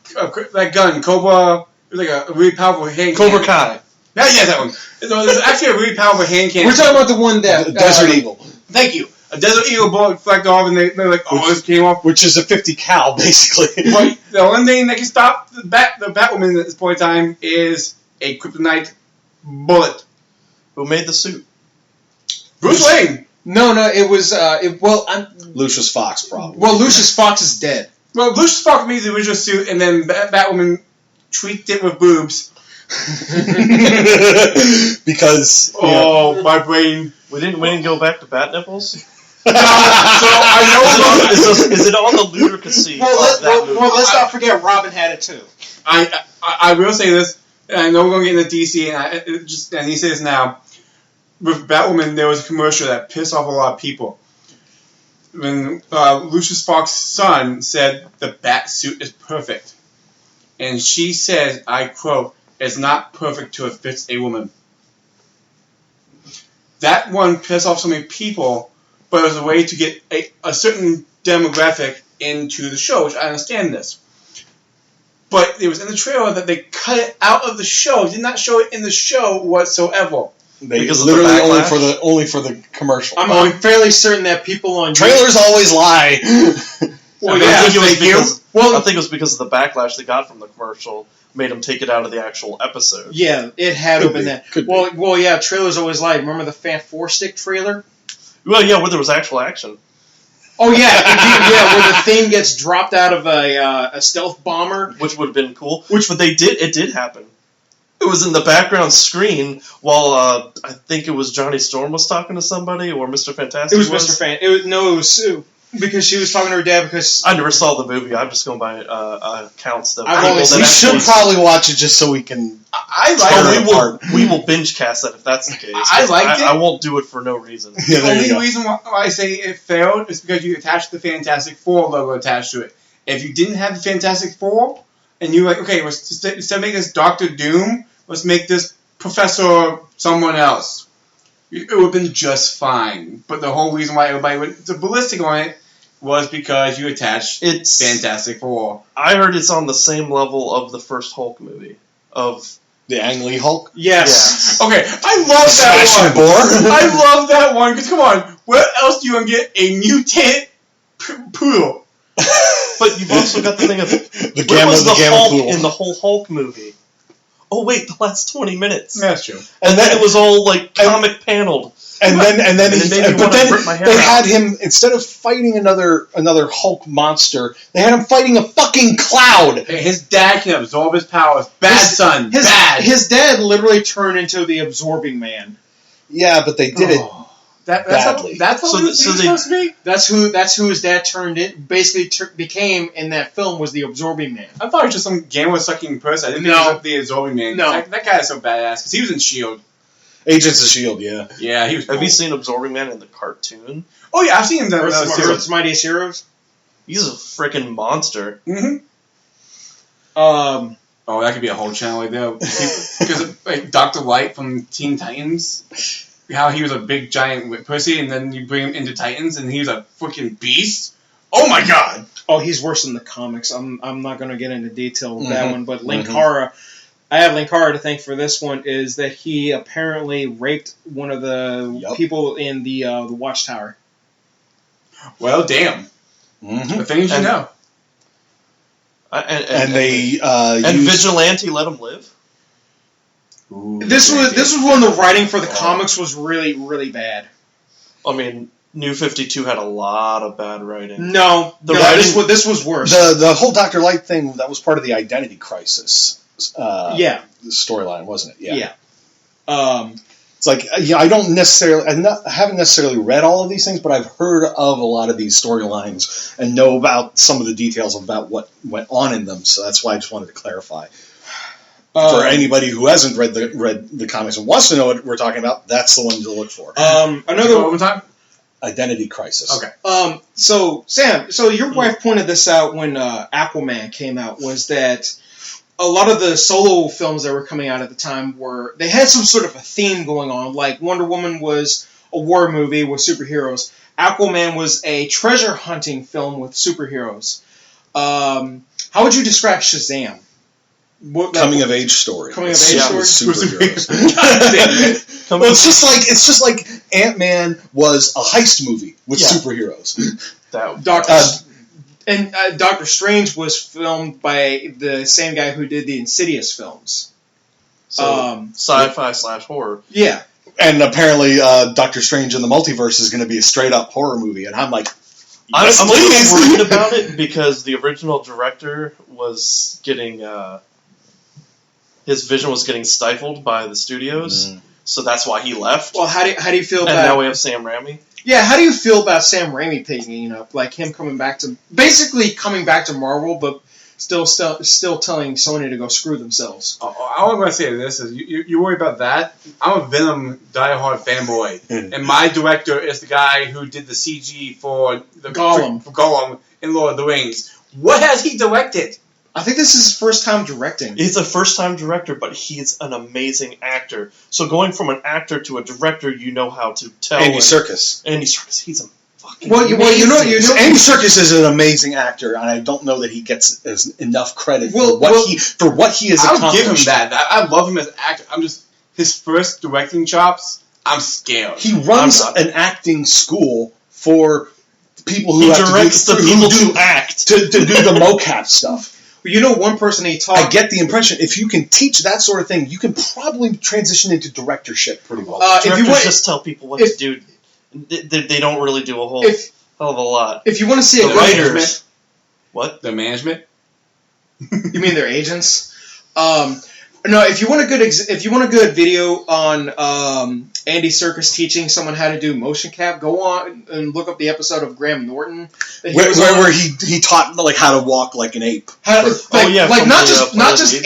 That gun, Cobra. It was like a really powerful hand cannon. Cobra Kai. Yeah, that one. No, there's actually a really powerful hand cannon. We're talking about the one that... Desert Eagle. Thank you. A Desert Eagle bullet reflected off, and they're like, this came off. Which is a 50 cal, basically. Right. The only thing that can stop the Batwoman at this point in time is a kryptonite bullet. Who made the suit? Bruce Wayne. No, it was... Lucius Fox, probably. Well, Lucius Fox is dead. Well, Lucius Fox made the original suit, and then Batwoman tweaked it with boobs. Because... my brain... We didn't go back to bat nipples? So I know... Is it on the ludicrousy of that movie? Well, let's not forget Robin had it too. I will say this, and I know we're going to get into DC, and I need to say this now. With Batwoman, there was a commercial that pissed off a lot of people. When Lucius Fox's son said the bat suit is perfect. And she said, I quote, "It's not perfect till it fits a woman." That one pissed off so many people, but it was a way to get a certain demographic into the show, which I understand this. But it was in the trailer that they cut it out of the show, did not show it in the show whatsoever. Because literally only for the commercial. I'm fairly certain that people on trailers always lie. Well, I think it was because of the backlash they got from the commercial made them take it out of the actual episode. Yeah, it had to have been that. Well, yeah, trailers always lie. Remember the Fan 4-stick trailer? Well, yeah, where there was actual action. Oh yeah, where the thing gets dropped out of a stealth bomber, which would have been cool. But it did happen. It was in the background screen while I think it was Johnny Storm was talking to somebody, or Mr. Fantastic. It was Mr. Fan. It was Sue, because she was talking to her dad. Because I never saw the movie. I'm just going by accounts that we should probably watch it just so we can. We will binge cast that if that's the case. I liked it. I won't do it for no reason. The only reason why I say it failed is because you attached the Fantastic Four logo attached to it. If you didn't have the Fantastic Four, and you were like, okay, instead of making this Doctor Doom, let's make this Professor someone else. It would have been just fine. But the whole reason why everybody went to ballistic on it was because you attached Fantastic Four. I heard it's on the same level of the first Hulk movie. The Ang Lee Hulk? Yes. Okay, I love that Smashing one. Boar? I love that one, because come on, where else do you want to get a mutant poodle? But you've also got the thing of the where was the Gamma Hulk Poodle. in the whole Hulk movie? Oh wait, the last 20 minutes. That's true. And then it was all like comic paneled. And then And it made me but wanna then rip my hair they out. had him, instead of fighting another Hulk monster, they had him fighting a fucking cloud. Hey, his dad can absorb his powers. Bad son. Bad. His dad literally turned into the Absorbing Man. Yeah, but they did it. badly. That's what So he was supposed to be? That's who his dad turned in. Basically, became in that film was the Absorbing Man. I thought he was just some gamma-sucking person. I didn't think he was the Absorbing Man. No. That guy is so badass, because he was in S.H.I.E.L.D. Agents of S.H.I.E.L.D., yeah. Yeah, he was cool. Have you seen Absorbing Man in the cartoon? Oh, yeah, I've seen him in the Earth's Mightiest Heroes. He's a freaking monster. Mm-hmm. Um, Oh, that could be a whole channel right there. Because like Dr. Light from Teen Titans, how he was a big giant pussy, and then you bring him into Titans, and he was a freaking beast. Oh my god! Oh, he's worse than the comics. I'm not going to get into detail with that one, but Mhm. Linkara, I have Linkara to thank for this one, is that he apparently raped one of the people in the Watchtower. Well, damn. Mm-hmm. The things you And- know. And they and used, Vigilante let him live. Ooh, This was when the writing for the comics was really, really bad. I mean, New 52 had a lot of bad writing. No, The no, writing- this was worse. the whole Dr. Light thing, that was part of the Identity Crisis yeah, storyline, wasn't it? yeah. It's like, I don't necessarily, I haven't necessarily read all of these things, but I've heard of a lot of these storylines and know about some of the details about what went on in them. So that's why I just wanted to clarify. For anybody who hasn't read the comics and wants to know what we're talking about, that's the one to look for. Another one time. Identity Crisis. Okay. So Sam, your wife pointed this out when Aquaman came out, was that a lot of the solo films that were coming out at the time they had some sort of a theme going on. Like Wonder Woman was a war movie with superheroes. Aquaman was a treasure hunting film with superheroes. How would you describe Shazam? Coming of age story. Coming of age With story? superheroes. Well, it's just like Ant-Man was a heist movie with superheroes. Doctor Strange was filmed by the same guy who did the Insidious films. So, sci-fi / horror. Yeah. And apparently Doctor Strange in the Multiverse is going to be a straight-up horror movie, and I'm like, I'm yes, a please. little worried about it because the original director was getting his vision was getting stifled by the studios, so that's why he left. Well, how do you feel and about? now we have Sam Raimi. Yeah, how do you feel about Sam Raimi picking up, like him coming back to Marvel, but still telling Sony to go screw themselves? All I'm going to say to this is, you worry about that. I'm a Venom diehard fanboy, and my director is the guy who did the CG for the Gollum in Lord of the Rings. What has he directed? I think this is his first time directing. He's a first-time director, but he's an amazing actor. So going from an actor to a director, you know how to tell. Andy Serkis. Andy Serkis, he's a fucking Andy Serkis is an amazing actor, and I don't know that he gets enough credit for what he has accomplished. I'll give him that. I love him as an actor. I'm just his first directing chops. I'm scared. He runs an acting school for people who he have directs to do, the people to act to do the mocap stuff. You know, one person he taught. I get the impression if you can teach that sort of thing, you can probably transition into directorship pretty well. Directors just tell people what to do. They don't really do a whole hell of a lot. If you want to see the writers, what the management? You mean their agents? No, if you want a good video on Andy Serkis teaching someone how to do motion cap, go on and look up the episode of Graham Norton where he taught like how to walk like an ape. Not just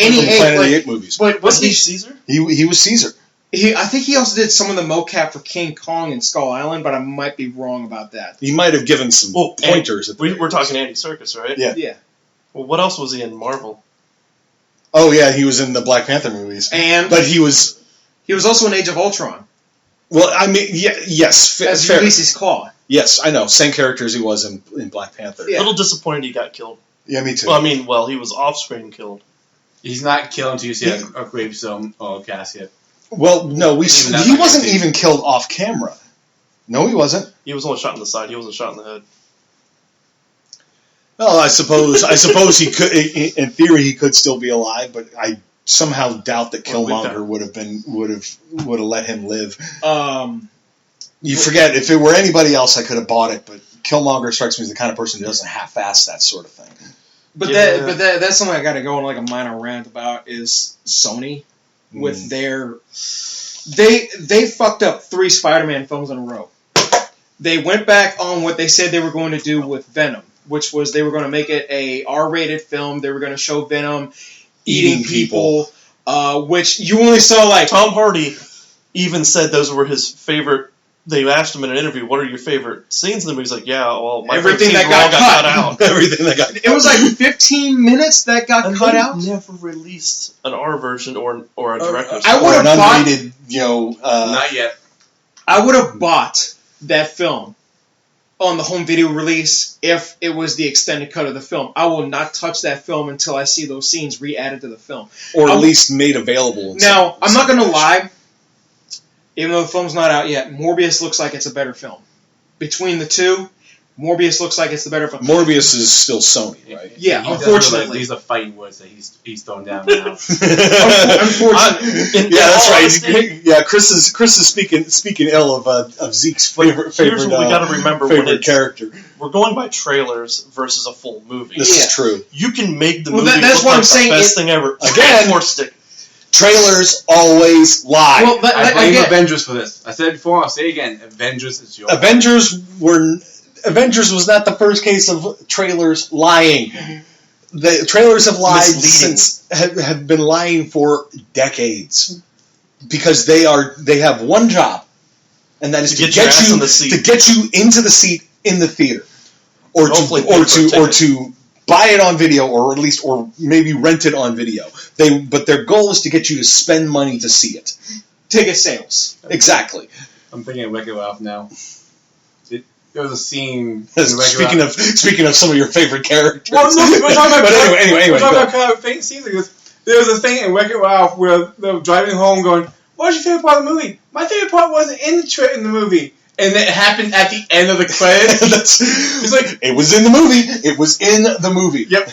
any ape, Planet of the Apes movies. But was he Caesar? He was Caesar. I think he also did some of the mocap for King Kong and Skull Island, but I might be wrong about that. He might have given some pointers. We're talking Andy Serkis, right? Yeah. Well, what else was he in Marvel? Oh yeah, he was in the Black Panther movies, but he was also in Age of Ultron. Well, I mean, yes, as Ulysses Claw. Yes, I know, same character as he was in Black Panther. Yeah. A little disappointed he got killed. Yeah, me too. Well, I mean, he was off-screen killed. He's not killed until you see a gravestone or a casket. Well, no, Even he that wasn't might even killed off camera. No, he wasn't. He was only shot in the side. He wasn't shot in the head. Well, I suppose he could. In theory, he could still be alive, but I somehow doubt that Killmonger would have let him live. You forget, if it were anybody else, I could have bought it, but Killmonger strikes me as the kind of person who doesn't half-ass that sort of thing. But that's something I got to go on like a minor rant about is Sony with their they fucked up 3 Spider-Man films in a row. They went back on what they said they were going to do with Venom, which was they were going to make it a R-rated film. They were going to show Venom eating people, which you only saw like Tom Hardy even said those were his favorite. They asked him in an interview, "What are your favorite scenes in the movie?" He's like, "Yeah, well, my everything favorite that scenes got cut out." Everything that got cut. It was like 15 minutes that got And cut they out. never released an R version or a director's. I Or would an have bought. unrated, Not yet. I would have bought that film on the home video release if it was the extended cut of the film. I will not touch that film until I see those scenes re-added to the film. or at least made available. Now, I'm not going to lie. Even though the film's not out yet, Morbius looks like it's a better film. Between the two, Morbius looks like it's the better film. Morbius is still Sony, right? Yeah, He does unfortunately. these are fighting words that he's throwing down now. Unfortunately. Yeah, that's right. Honesty, Yeah, Chris is speaking ill of Zeke's favorite. Here's what we got to remember: when favorite character. we're going by trailers versus a full movie. This is true. You can make the Well, movie that's look what like I'm saying, the best thing ever. Again- Or stick. Trailers always lie. Well, but, I like, blame again, Avengers for this. I said it before, I'll say it again. Avengers is your Avengers was not the first case of trailers lying. The trailers have lied Misleading. have been lying for decades because they have one job, and that is To get your ass in the seat. to get you into the seat in the theater, or Hopefully to pay for a ticket. to buy it on video, or maybe rent it on video. But their goal is to get you to spend money to see it. ticket sales. Exactly. I'm thinking of Wreck-It Ralph now. There was a scene. in Speaking Wreck-It Ralph. speaking of some of your favorite characters. Well, no, we're talking about. But anyway, we're talking go. about kind of faint scenes. Because there was a thing in Wreck-It Ralph where they're driving home, going, "What was your favorite part of the movie?" My favorite part wasn't in the movie, and it happened at the end of the credits. It's like it was in the movie. It was in the movie. Yep.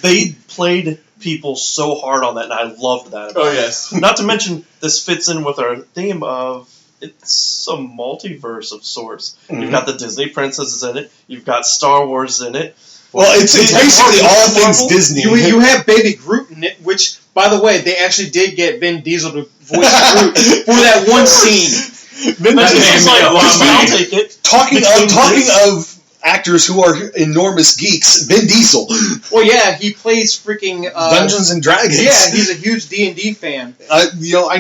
They played people so hard on that, and I loved that. Oh yes. Not to mention, this fits in with our theme of it's a multiverse of sorts. Mhm. You've got the Disney princesses in it. You've got Star Wars in it. Well, it's basically all things Disney. You have Baby Groot in it, which, by the way, they actually did get Vin Diesel to voice Groot for that one scene. Vin That's Diesel- just like, Yeah, well, well, I'll take it. talking Between of actors who are enormous geeks, Vin Diesel, Well, yeah, he plays freaking Dungeons and Dragons. Yeah, he's a huge D&D fan. I know. I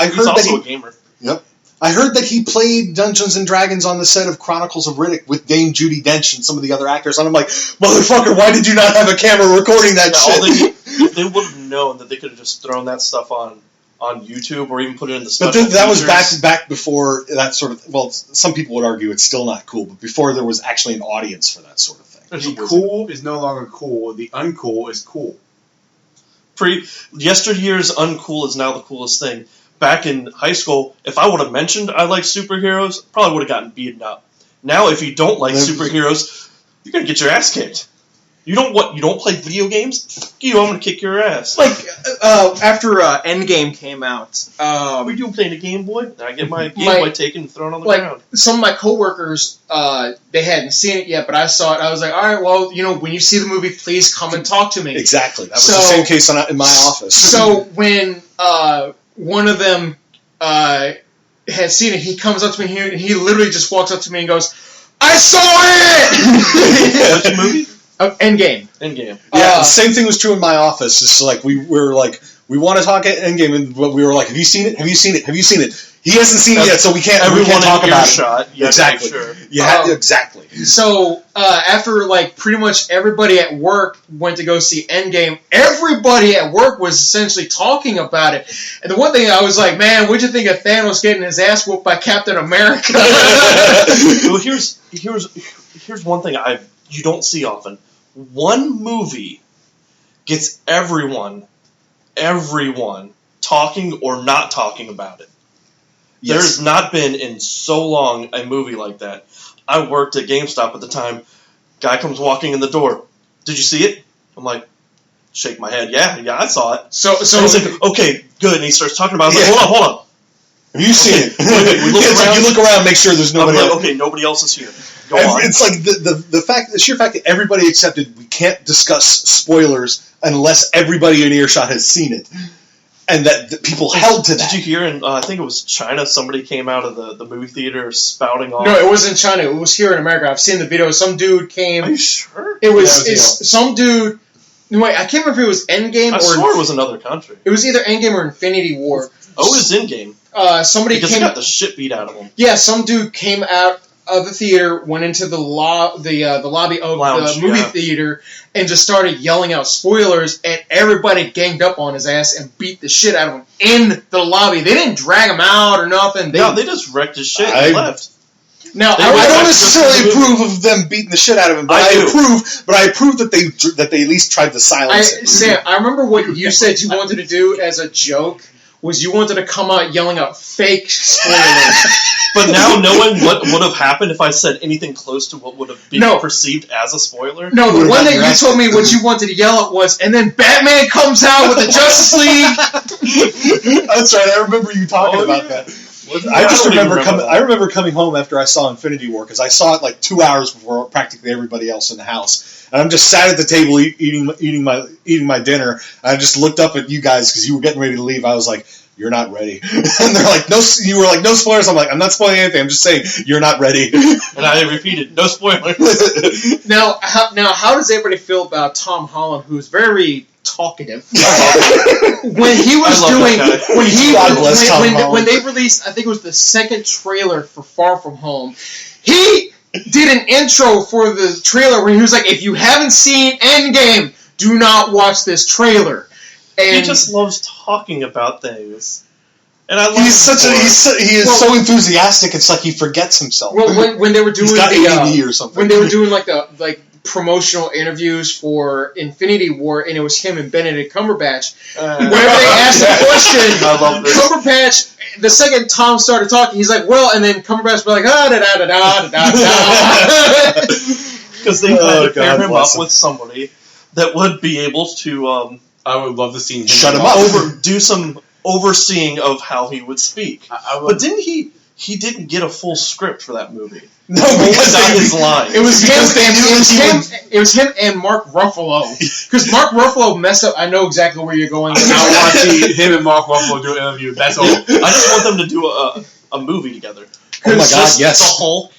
He's heard that also he. a gamer. I heard that he played Dungeons and Dragons on the set of Chronicles of Riddick with Dame Judi Dench and some of the other actors. And I'm like, motherfucker, why did you not have a camera recording that shit? They would have known that they could have just thrown that stuff on YouTube or even put it in the But special that was features. back before that sort of. Well, some people would argue it's still not cool, but before there was actually an audience for that sort of thing. The cool is no longer cool. The uncool is cool. Yesteryear's uncool is now the coolest thing. Back in high school, if I would have mentioned I like superheroes, probably would have gotten beaten up. Now, if you don't like superheroes, you're gonna get your ass kicked. You don't play video games? Fuck you, I'm gonna kick your ass. Like, after Endgame came out, What are you doing playing a Game Boy? I get my Game Boy taken and thrown on the ground. some of my coworkers, they hadn't seen it yet, but I saw it. I was like, all right, well, when you see the movie, please come and talk to me. Exactly. That was So- the same case in my office. So when one of them had seen it, he comes up to me and he literally just walks up to me and goes, "I saw it!" Which movie? Endgame. Endgame. Yeah, the same thing was true in my office. It's like we were like, we want to talk at Endgame, and we were like, have you seen it? Have you seen it? Have you seen it? He hasn't seen it yet, so we can't. Everyone we can't talk in about earshot. it. You have to make Exactly. sure. Yeah, exactly. So after pretty much everybody at work went to go see Endgame, everybody at work was essentially talking about it. And the one thing I was like, man, what'd you think of Thanos getting his ass whooped by Captain America? Well, here's one thing you don't see often. One movie gets everyone talking or not talking about it. Yes. There's not been in so long a movie like that. I worked at GameStop at the time. Guy comes walking in the door. Did you see it? I'm like, shake my head. Yeah, I saw it. So And he's like, okay, good. And he starts talking about it. I was like, hold on. Have you seen it? Wait, we look It's like around. you look around, make sure there's I'm nobody like, else. okay, nobody else is here. Go on. It's like the sheer fact that everybody accepted we can't discuss spoilers unless everybody in earshot has seen it, and that people held to that. Did you hear in, I think it was China, somebody came out of the movie theater spouting off? no, it wasn't China. It was here in America. I've seen the video. Some dude came. Are you sure? It was Yeah, some dude. Wait, I can't remember if it was Endgame I or swore it was another country. it was either Endgame or Infinity War. Oh, it's in-game. Somebody Because came. he got the shit beat out of him. Yeah, some dude came out of the theater, went into the lobby of Lounge, the movie yeah. theater, and just started yelling out spoilers, and everybody ganged up on his ass and beat the shit out of him in the lobby. They didn't drag him out or nothing. No, they just wrecked his shit and left. Now, They I were don't actually necessarily just moving. approve of them beating the shit out of him, but I do. I approve that they at least tried to silence it. Sam, I remember what you said you wanted to do as a joke was you wanted to come out yelling out fake spoilers. But now knowing what would have happened if I said anything close to what would have been No. perceived as a spoiler. No, the What one about that your you ass? told me what you wanted to yell at was, and then Batman comes out with the Justice League. That's right. I remember you talking about that. I just don't even remember coming. that. I remember coming home after I saw Infinity War because I saw it like 2 hours before practically everybody else in the house, and I'm just sat at the table eating my dinner. And I just looked up at you guys because you were getting ready to leave. I was like, "You're not ready," and they're like, "No." You were like, "No spoilers." I'm like, "I'm not spoiling anything. I'm just saying you're not ready." And I repeated, no spoiler. Now, how does everybody feel about Tom Holland, who's very talkative? When he was I love doing, that guy. when he, God bless Tom when Holland. they released, I think it was the second trailer for Far From Home, he did an intro for the trailer where he was like, "If you haven't seen Endgame, do not watch this trailer." And He just loves talking about things. And I love he is Well- so enthusiastic. It's like he forgets himself. well, when they were doing He's got the ADD or something. when they were doing like promotional interviews for Infinity War, and it was him and Benedict Cumberbatch. Whenever they asked a question, I love this. Cumberbatch, the second Tom started talking, he's like, "Well," and then Cumberbatch was like, "Ah, da da da da da da." Because they had to pair God him bless up him. with somebody that would be able to I would love to see him. Shut him up. do some overseeing of how he would speak. I But would. didn't he didn't get a full script for that movie. No, Only because got they- his line. It was him. Because they knew that he It was him and Mark Ruffalo. Because Mark Ruffalo messed up. I know exactly where you're going. I want to see him and Mark Ruffalo do an interview. That's all. I just want them to do a movie together. Oh my It's God, just yes. the Hulk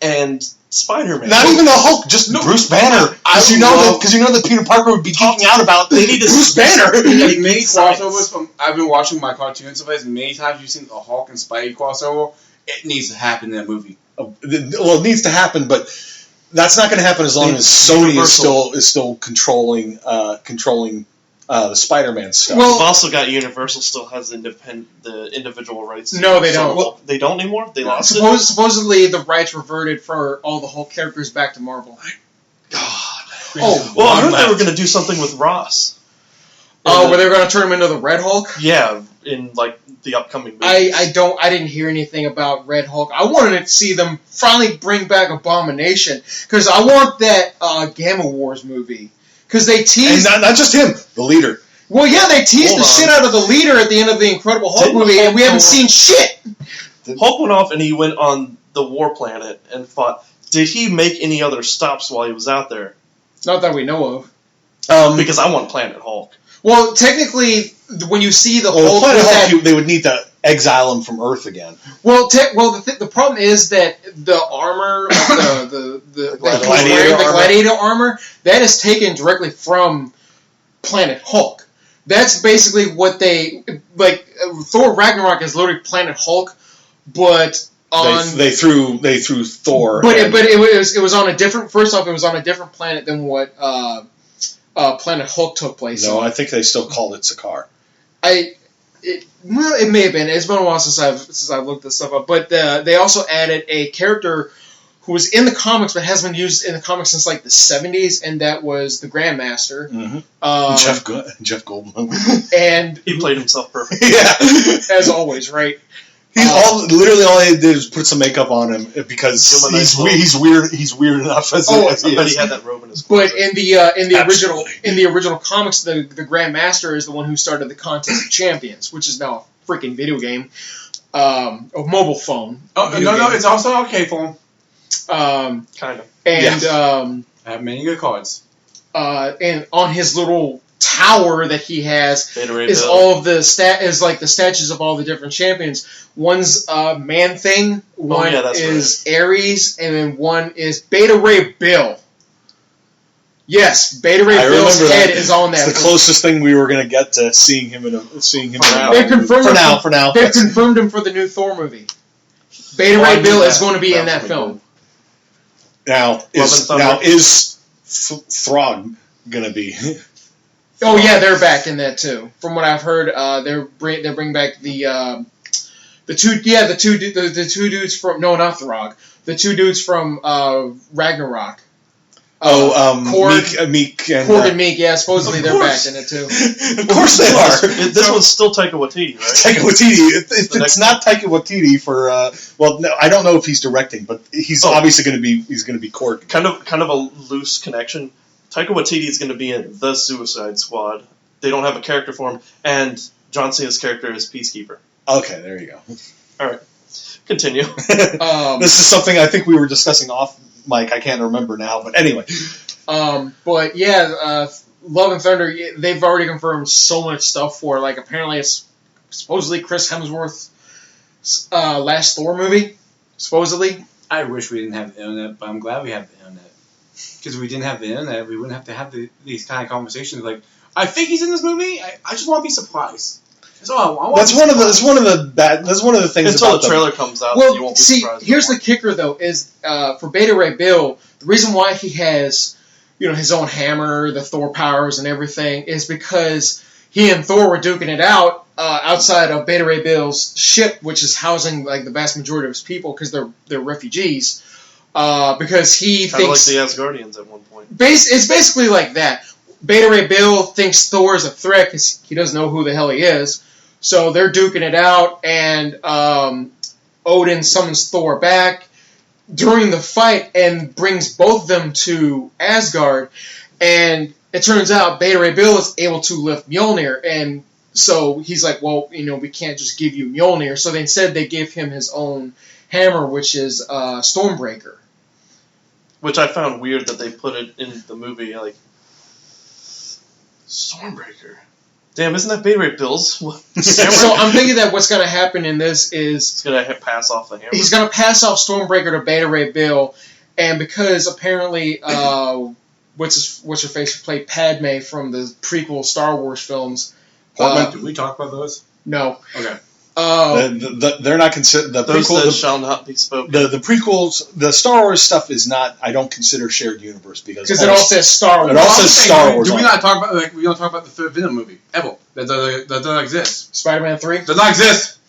and Spider-Man. Not even the Hulk, just Bruce Banner. Because you know that Peter Parker would be geeking out about They need to Bruce Banner. Like many Science. crossovers from I've been watching my cartoons of it. Many times you've seen a Hulk and Spidey crossover. It needs to happen in a movie. Well, it needs to happen, but that's not going to happen as long as Sony is still controlling the Spider-Man stuff. Well, We've also got Universal still has the individual rights. No, they don't. Well, they don't anymore. They lost it. supposedly the rights reverted for all the Hulk characters back to Marvel. God. Oh, Well, I heard they were going to do something with Ross. where they're going to turn him into the Red Hulk? Yeah, in like the upcoming movies. I didn't hear anything about Red Hulk. I wanted to see them finally bring back Abomination because I want that Gamma Wars movie because they And teased. not just him, the leader. Well, yeah, they teased Hold the on. shit out of the leader at the end of the Incredible Hulk Didn't movie, and Hulk we haven't go- seen shit. Hulk went off and he went on the war planet and fought. Did he make any other stops while he was out there? Not that we know of. Because I want Planet Hulk. Well, technically, when you see the Well, Hulk, Planet with that- Hulk, they would need to exile him from Earth again. the problem is that the armor, like the that he's gladiator wearing, the armor? gladiator armor, that is taken directly from Planet Hulk. That's basically what they like. Thor Ragnarok is literally Planet Hulk, but on They threw Thor. but and- it was on a different. First off, it was on a different planet than what Planet Hulk took place no, on. I think they still called it Sakaar. Well, it may have been. It's been a while since I've looked this stuff up. But they also added a character who was in the comics but hasn't been used in the comics since like the 70s, and that was the Grandmaster. Jeff Goldblum. And he played himself perfect. Yeah. As always, right? Literally all he did was put some makeup on him because he's weird. He's weird enough as he I is. bet he had that robe in his closet. But in the original comics, the Grandmaster is the one who started the Contest of Champions, which is now a freaking video game, a mobile phone. Oh no, it's also an arcade phone. Kind of. And I have many good cards. And on his little tower that he has is Bill. all of the the statues of all the different champions. One's Man Thing, one is right. Ares, and then one is Beta Ray Bill. Yes, Beta Ray Bill's head is on that. It's the closest thing we were going to get to seeing him They've confirmed They've confirmed him for the new Thor movie. Beta Ray Bill is going to be in that film. Now is Throg going to be? Oh yeah, they're back in that too. From what I've heard, they're bringing back the two dudes from not Throg, the two dudes from Ragnarok. Korg, Meek, and Korg and Meek. Yeah, supposedly they're back in it too. Of course they are. This one's still Taika Waititi, right? Taika Waititi. It's not Taika Waititi for. No, I don't know if he's directing, but he's obviously going to be. He's going to be Korg. Kind of a loose connection. Taika Waititi is going to be in The Suicide Squad. They don't have a character for him, and John Cena's character is Peacekeeper. Okay, there you go. All right, continue. This is something I think we were discussing off mic. I can't remember now, but anyway. But yeah, Love and Thunder. They've already confirmed so much stuff for. Like apparently, it's supposedly Chris Hemsworth's last Thor movie. Supposedly. I wish we didn't have the internet, but I'm glad we have the internet. Because if we didn't have the internet, we wouldn't have to have these kind of conversations. Like, I think he's in this movie. I just want to be surprised. That's all I want. That's one of the things. Until the trailer comes out, well, you won't be surprised. Here's the kicker though: is for Beta Ray Bill, the reason why he has his own hammer, the Thor powers, and everything is because he and Thor were duking it out outside of Beta Ray Bill's ship, which is housing like the vast majority of his people because they're refugees. Because he thinks like the Asgardians at one point. It's basically like that. Beta Ray Bill thinks Thor is a threat because he doesn't know who the hell he is. So they're duking it out, and Odin summons Thor back during the fight and brings both of them to Asgard. And it turns out Beta Ray Bill is able to lift Mjolnir, and so he's like, well, we can't just give you Mjolnir. So instead they give him his own hammer, which is Stormbreaker. Which I found weird that they put it in the movie, like, Stormbreaker. Damn, isn't that Beta Ray Bill's? So I'm thinking that what's going to happen in this is... He's going to pass off the hammer. He's going to pass off Stormbreaker to Beta Ray Bill, and because apparently, what's her face played Padme from the prequel Star Wars films. Did we talk about those? No. Okay. They're not considered the those prequel. That shall not be spoken. The prequels, the Star Wars stuff is not. I don't consider shared universe because it all says Star Wars. It all says Star Wars. Do we not talk about we don't talk about the third Venom movie? Ever that doesn't exist. Spider-Man 3 does not exist.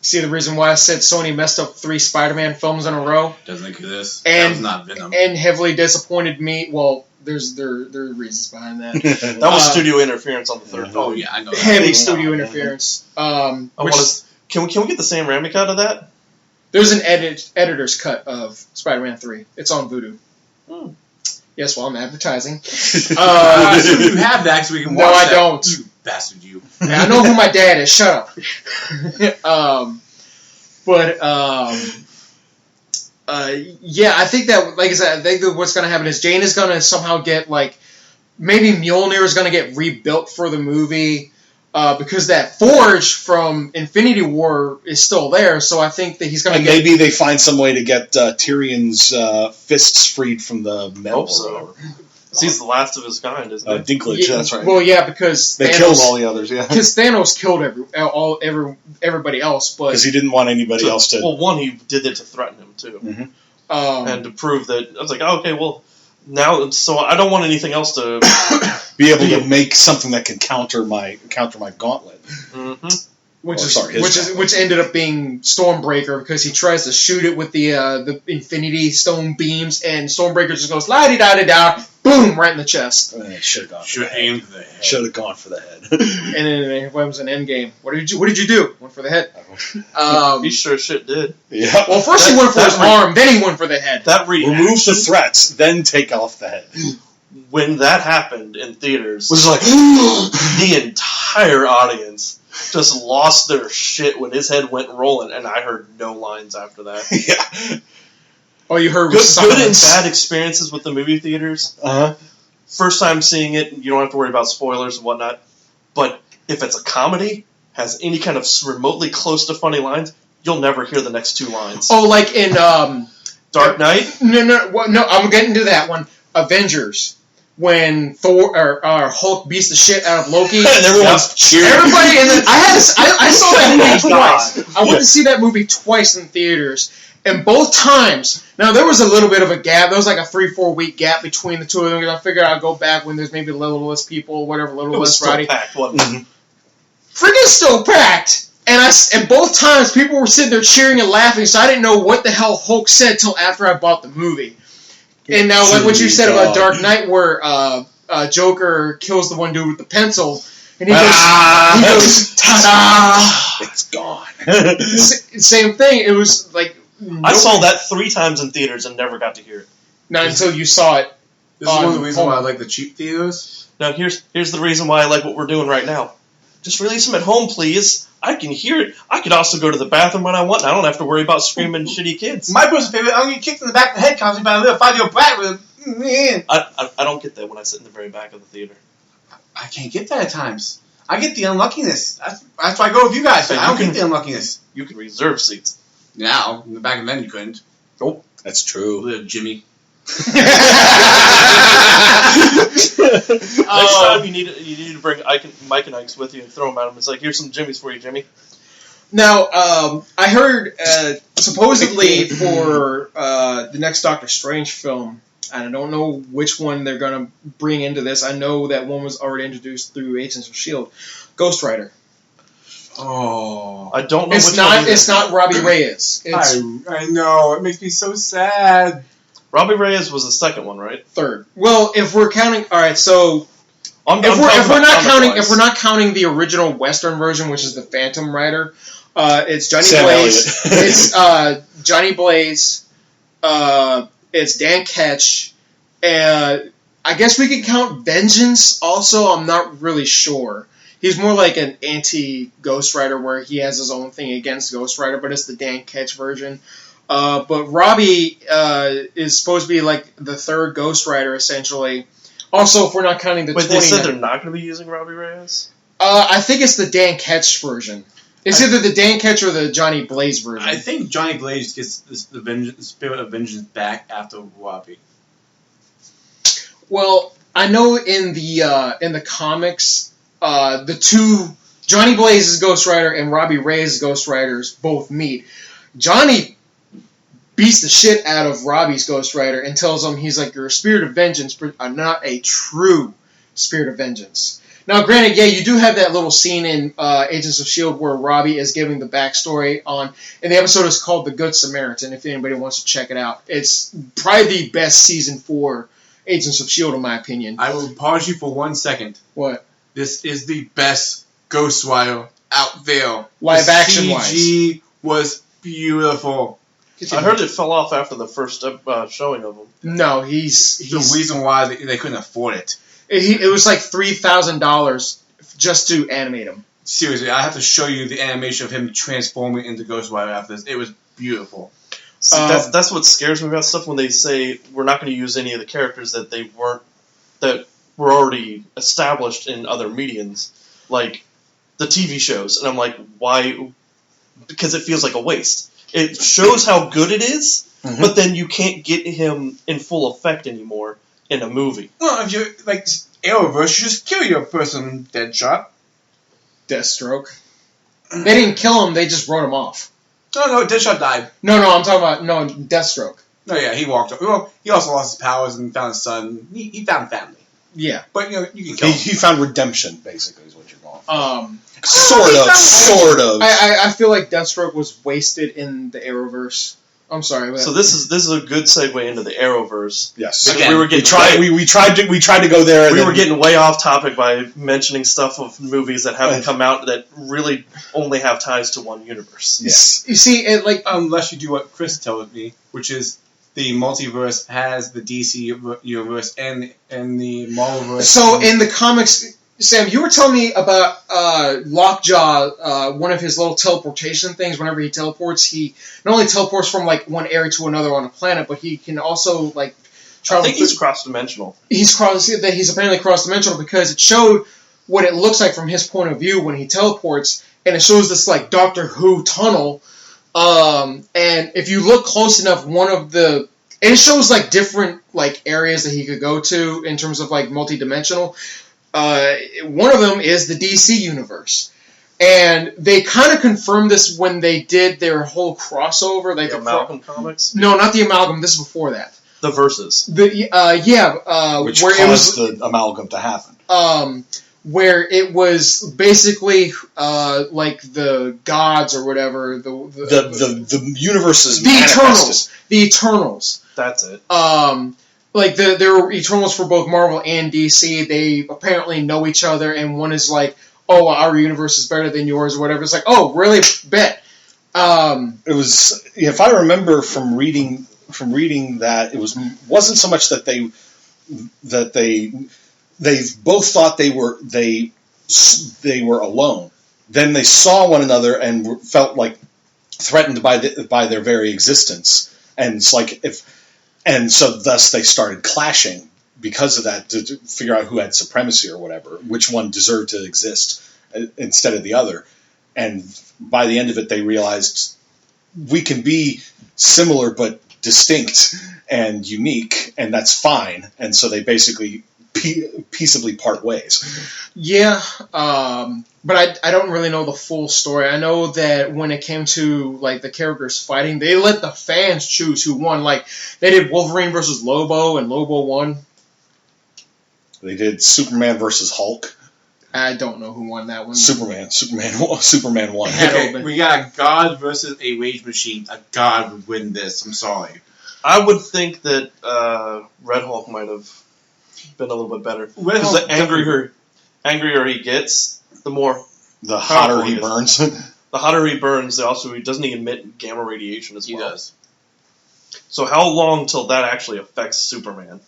See the reason why I said Sony messed up 3 Spider-Man films in a row? Doesn't exist. And, that was not Venom. And heavily disappointed me. Well, there are reasons behind that. That was studio interference on the third film. Oh yeah, I know. That. Heavy studio interference. Can we get the Sam Raimi cut of that? There's an editor's cut of Spider-Man 3. It's on Vudu. Yes, well, I'm advertising. You have that so we can watch No, I that. don't. You bastard, you. I know who my dad is. Shut up. Yeah, I think that, like I said, I think that what's going to happen is Jane is going to somehow get, like, maybe Mjolnir is going to get rebuilt for the movie, because that forge from Infinity War is still there, so I think that he's going to maybe they find some way to get Tyrion's fists freed from the metal. Hope so. He's the last of his kind, isn't he? Dinklage, that's right. Well, yeah, because they killed all the others, yeah. Because Thanos killed everybody else, but... Because he didn't want anybody else to... Well, one, he did it to threaten him, too. Mm-hmm. And to prove that... I was like, oh, okay, well, now... So I don't want anything else to... be able to make something that can counter my gauntlet. Mm-hmm. Which ended up being Stormbreaker because he tries to shoot it with the Infinity Stone beams, and Stormbreaker just goes la-di-da-di-da, boom, right in the chest. Should have gone. Should have aimed for the head. Should have gone for the head. And then it was an endgame. What did you do? Went for the head. He sure shit did. Yeah. Well, first he went for his arm, then he went for the head. That reaction, remove the threats, then take off the head. when that happened in theaters, Was like the entire audience just lost their shit when his head went rolling, and I heard no lines after that. yeah. All you heard Good, was good and silence. bad experiences with the movie theaters. Uh-huh. First time seeing it, you don't have to worry about spoilers and whatnot. But if it's a comedy, has any kind of remotely close to funny lines, you'll never hear the next two lines. Oh, like in Dark Knight? No, I'm getting to that one. Avengers. When Thor or Hulk beats the shit out of Loki, And everyone's cheering. everybody, and then I saw that movie Oh, twice. I went to see that movie twice in theaters, and both times. Now there was a little bit of a gap. There was like a 3-4 week gap between the two of them. Because I figured I'd go back when there's maybe a little less people, whatever, a little It was less still rowdy. packed, wasn't it? Freaking still packed. And both times people were sitting there cheering and laughing, so I didn't know what the hell Hulk said till after I bought the movie. And now, like what you said about Dark Knight, where Joker kills the one dude with the pencil, and he goes, ta-da! It's gone. Same thing. It was like I saw that 3 times in theaters and never got to hear it. not until you saw it. This is one of the reasons why I like the cheap theaters. Now, here's the reason why I like what we're doing right now. Just release them at home, please. I can hear it. I could also go to the bathroom when I want, and I don't have to worry about screaming shitty kids. My personal favorite, I'm going to get kicked in the back of the head constantly by a little 5-year-old brat with a man. I don't get that when I sit in the very back of the theater. I can't get that at times. I get the unluckiness. That's why I go with you guys. So I don't get the unluckiness. You can reserve seats. Now, in the back of then you couldn't. That's true. Little Jimmy. Next time you need to bring Mike and Ike's with you and throw them at him. It's like, here's some Jimmies for you, Jimmy. Now, I heard supposedly for the next Doctor Strange film, and I don't know which one they're going to bring into this. I know that one was already introduced through Agents of S.H.I.E.L.D. Ghost Rider. Oh. I don't know. It's not Robbie Reyes. It's I know. It makes me so sad. Robbie Reyes was the second one, right? third. Well, if we're counting, all right. So if we're not counting the original Western version, which is the Phantom Rider, it's Johnny Sam Blaze. Elliott. It's Johnny Blaze. It's Dan Ketch, and I guess we could count Vengeance. Also, I'm not really sure. He's more like an anti-Ghost Rider, where he has his own thing against Ghost Rider, but it's the Dan Ketch version. But Robbie is supposed to be like the third Ghost Rider, essentially. Also, if we're not counting the 20... Wait, they said they're not going to be using Robbie Reyes? I think it's the Dan Ketch version. It's either the Dan Ketch or the Johnny Blaze version. I think Johnny Blaze gets the spirit of vengeance back after Robbie. Well, I know in the comics, the two... Johnny Blaze's Ghost Rider and Robbie Reyes' Ghost Riders both meet. Johnny beats the shit out of Robbie's Ghost Rider and tells him he's like, you're a spirit of vengeance, but not a true spirit of vengeance. Now, granted, yeah, you do have that little scene in Agents of S.H.I.E.L.D. where Robbie is giving the backstory on, and the episode is called The Good Samaritan, if anybody wants to check it out. It's probably the best season for Agents of S.H.I.E.L.D., in my opinion. I will pause you for 1 second. What? This is the best Ghost Rider out there. Live action wise. CG was beautiful. I heard it fell off after the first showing of him. No, he's The reason why they couldn't afford it. It was like $3,000 just to animate him. Seriously, I have to show you the animation of him transforming into Ghost Rider after this. It was beautiful. See, that's what scares me about stuff when they say we're not going to use any of the characters that were already established in other mediums, like the TV shows. And I'm like, why? Because it feels like a waste. It shows how good it is, but then you can't get him in full effect anymore in a movie. Well, if you like Arrowverse, you just kill your person, Deadshot. Deathstroke. They didn't kill him, they just wrote him off. No, Deadshot died. No, I'm talking about, Deathstroke. Oh yeah, he walked. Well, he also lost his powers and found his son. He found family. Yeah. But you can kill him. He found redemption, basically, is what you're going Sort of. I feel like Deathstroke was wasted in the Arrowverse. I'm sorry. So this is a good segue into the Arrowverse. Yes. Again, we were getting we tried to go there. And we were getting way off topic by mentioning stuff of movies that haven't come out that really only have ties to one universe. Yes. You see, it like unless you do what Chris told me, which is the multiverse has the DC universe and the Marvelverse. So in the comics, Sam, you were telling me about Lockjaw, one of his little teleportation things. Whenever he teleports, he not only teleports from like one area to another on a planet, but he can also like travel. I think he's cross-dimensional. He's apparently cross-dimensional because it showed what it looks like from his point of view when he teleports, and it shows this like Doctor Who tunnel. And if you look close enough, it shows like different like areas that he could go to in terms of like multi-dimensional. One of them is the DC universe, and they kind of confirmed this when they did their whole crossover. Like The Amalgam comics? No, not the Amalgam. This is before that. The Versus. Which where caused the amalgam to happen. Where it was basically like the gods or whatever The universe's the Eternals. The Eternals. That's it. Like there were Eternals for both Marvel and DC. They apparently know each other, and one is like, "Oh, our universe is better than yours," or whatever. It's like, "Oh, really? Bet." It was, if I remember from reading that, it wasn't so much that they both thought they were alone. Then they saw one another and felt like threatened by their very existence, and it's like so thus they started clashing because of that to figure out who had supremacy or whatever, which one deserved to exist instead of the other. And by the end of it, they realized we can be similar but distinct and unique, and that's fine. And so they basically peaceably part ways. Yeah, but I don't really know the full story. I know that when it came to like the characters fighting, they let the fans choose who won. Like they did Wolverine versus Lobo, and Lobo won. They did Superman versus Hulk. I don't know who won that one. Superman won. Okay, we got a god versus a rage machine. A god would win this. I'm sorry. I would think that Red Hulk might have been a little bit better. Because the angrier he gets, the hotter he burns. The hotter he burns, he doesn't emit gamma radiation as well. He does. So how long till that actually affects Superman?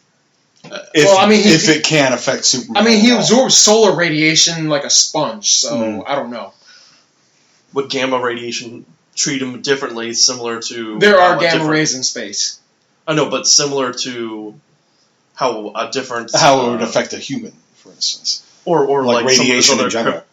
If it can affect Superman. I mean, he absorbs solar radiation like a sponge, so I don't know. Would gamma radiation treat him differently, similar to... There are gamma rays in space. I know, but similar to how a different... How it would affect a human, for instance. Or like radiation in general.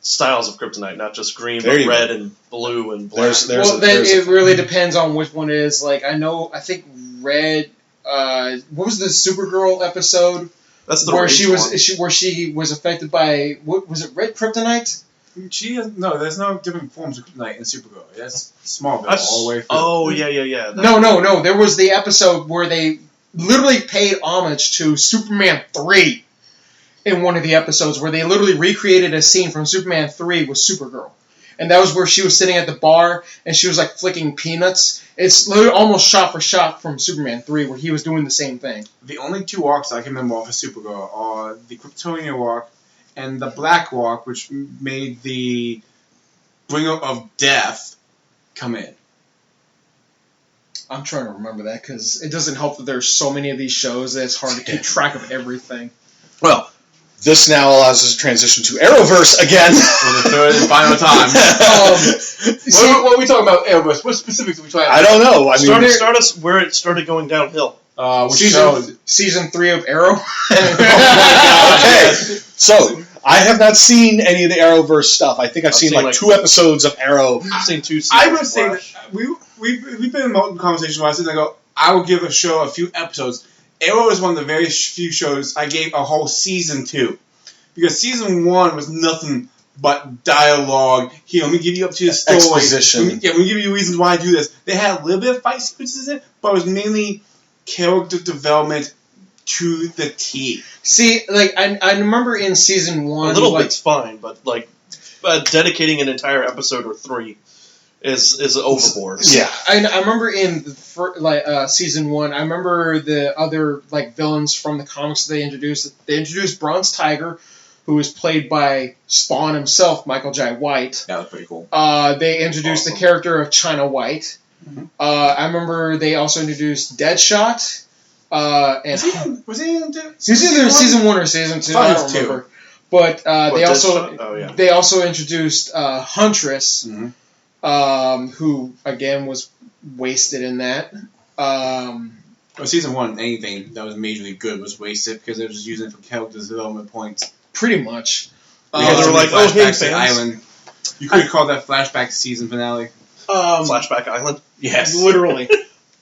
Styles of kryptonite, not just green, but red and blue and black. It really depends on which one it is. Like, I think red... what was the Supergirl episode? That's the where she was affected by... What was it, red kryptonite? There's no different forms of kryptonite in Supergirl. That's Smallville all the way through. Oh, yeah. No. There was the episode where they literally paid homage to Superman 3 in one of the episodes, where they literally recreated a scene from Superman 3 with Supergirl. And that was where she was sitting at the bar and she was like flicking peanuts. It's literally almost shot for shot from Superman 3, where he was doing the same thing. The only two arcs I can remember of Supergirl are the Kryptonian arc and the Black arc, which made the Bringer of Death come in. I'm trying to remember that because it doesn't help that there's so many of these shows that it's hard to keep track of everything. Well, this now allows us to transition to Arrowverse again. For the third and final time. What are we talking about, Arrowverse? What specifics are we talking about? I don't know. I mean, start us where it started going downhill. Season 3 of Arrow. Okay, so I have not seen any of the Arrowverse stuff. I think I've seen like 2 episodes of Arrow. I've seen 2 seasons. I would say that we've been in multiple conversations where I said, I will give a show a few episodes. Arrow is one of the very few shows I gave a whole season to. Because season 1 was nothing but dialogue. Here, let me give you up to the story. Exposition. Let me give you reasons why I do this. They had a little bit of fight sequences in it, but it was mainly character development to the T. See, like I remember in season 1, A little like, bit's fine, but like dedicating an entire episode or 3 is overboard. Yeah. I remember in season 1. I remember the other like villains from the comics they introduced. They introduced Bronze Tiger, who was played by Spawn himself, Michael Jai White. That was pretty cool. They introduced the character of China White. Mm-hmm. I remember they also introduced Deadshot. And Was he in he was either in season 1 or season 2. I don't remember. But they also introduced Huntress, who again was wasted in that. Well, season 1, anything that was majorly good was wasted because they were just using it for character development points. Pretty much. Because they were like, flashbacks oh, hey, to fans. Island. You could call that flashback season finale. Flashback Island. Yes. Literally.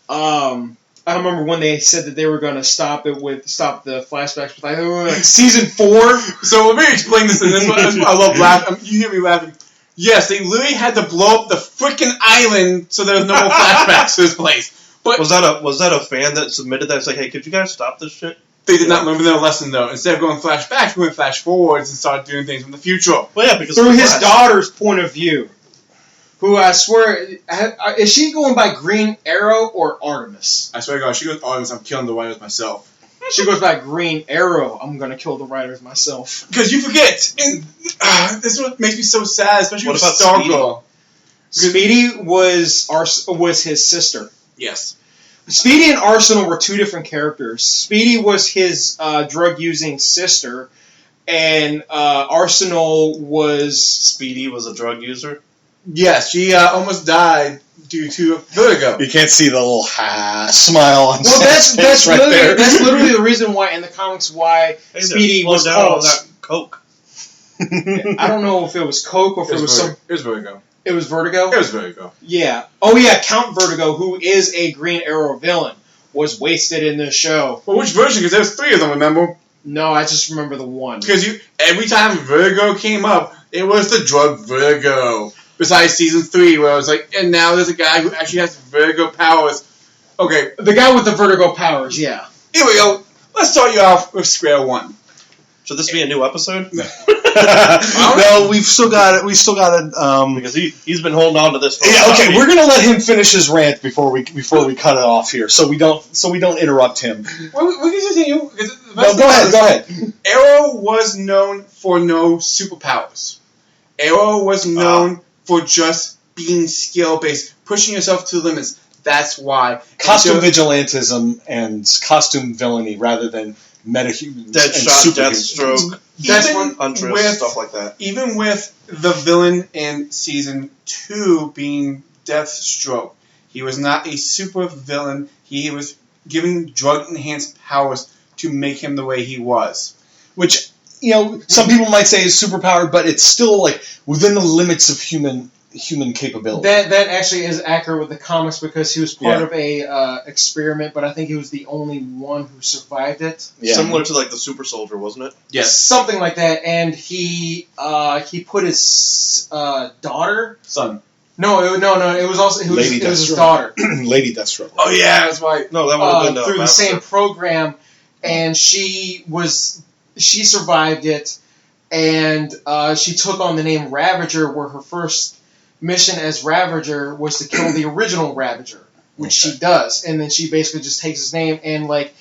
I remember when they said that they were going to stop the flashbacks with like season 4. So let me explain this, and this one I love laughing. You hear me laughing. Yes, they literally had to blow up the freaking island so there was no more flashbacks to this place. But Was that a fan that submitted that? It's like, hey, could you guys stop this shit? they did not remember their lesson, though. Instead of going flashbacks, we went flash forwards and started doing things from the future. Well, yeah, because Through his daughter's point of view. Who I swear, is she going by Green Arrow or Artemis? I swear to God, she goes, "Oh, I'm killing the writers myself." She goes by Green Arrow. I'm going to kill the writers myself. Because you forget, and this is what makes me so sad, especially What with about Stargirl. Speedy was his sister. Yes. Speedy and Arsenal were two different characters. Speedy was his drug-using sister, and Arsenal was... Speedy was a drug user. Yes, she almost died due to vertigo. You can't see the little smile on Well, Sam's face right there. that's literally the reason why, in the comics, why Hey, Speedy slow was down called... on that coke. I don't know if it was Coke or if it was some... It was vertigo. It was Vertigo? It was vertigo. Yeah. Oh, yeah, Count Vertigo, who is a Green Arrow villain, was wasted in this show. Well, which version? Because there was 3 of them, remember? No, I just remember the one. Because every time Vertigo came up, it was the drug Vertigo. Besides season 3, where I was like, and now there's a guy who actually has Vertigo powers. Okay, The guy with the Vertigo powers, yeah. here we go. Let's start you off with square one. Should this be a new episode? No, we've still got it. We still got it. Because he's been holding on to this. For Yeah, a okay, while. we're gonna let him finish his rant before we cut it off here, so we don't interrupt him. Well, we can continue. No, go ahead. Arrow was known for no superpowers. Arrow was known for just being skill-based, pushing yourself to the limits. That's why. Costume vigilantism and costume villainy rather than metahumans Deadshot, and Deathstroke, That's one. Huntress, stuff like that. Even with the villain in season 2 being Deathstroke, he was not a super villain. He was given drug-enhanced powers to make him the way he was. Which, some people might say is superpowered, but it's still like within the limits of human capability. That actually is accurate with the comics because he was part of a experiment, but I think he was the only one who survived it. Yeah. Similar to like the Super Soldier, wasn't it? Yes. Something like that, and he put his daughter... Son. No, it was also... It was his Deathstroke. daughter. Lady Deathstroke. Oh, yeah, that's right. No, that would have been through the Master. same program, and she survived it, and she took on the name Ravager, where her first mission as Ravager was to kill the original Ravager, which she does, and then she basically just takes his name and like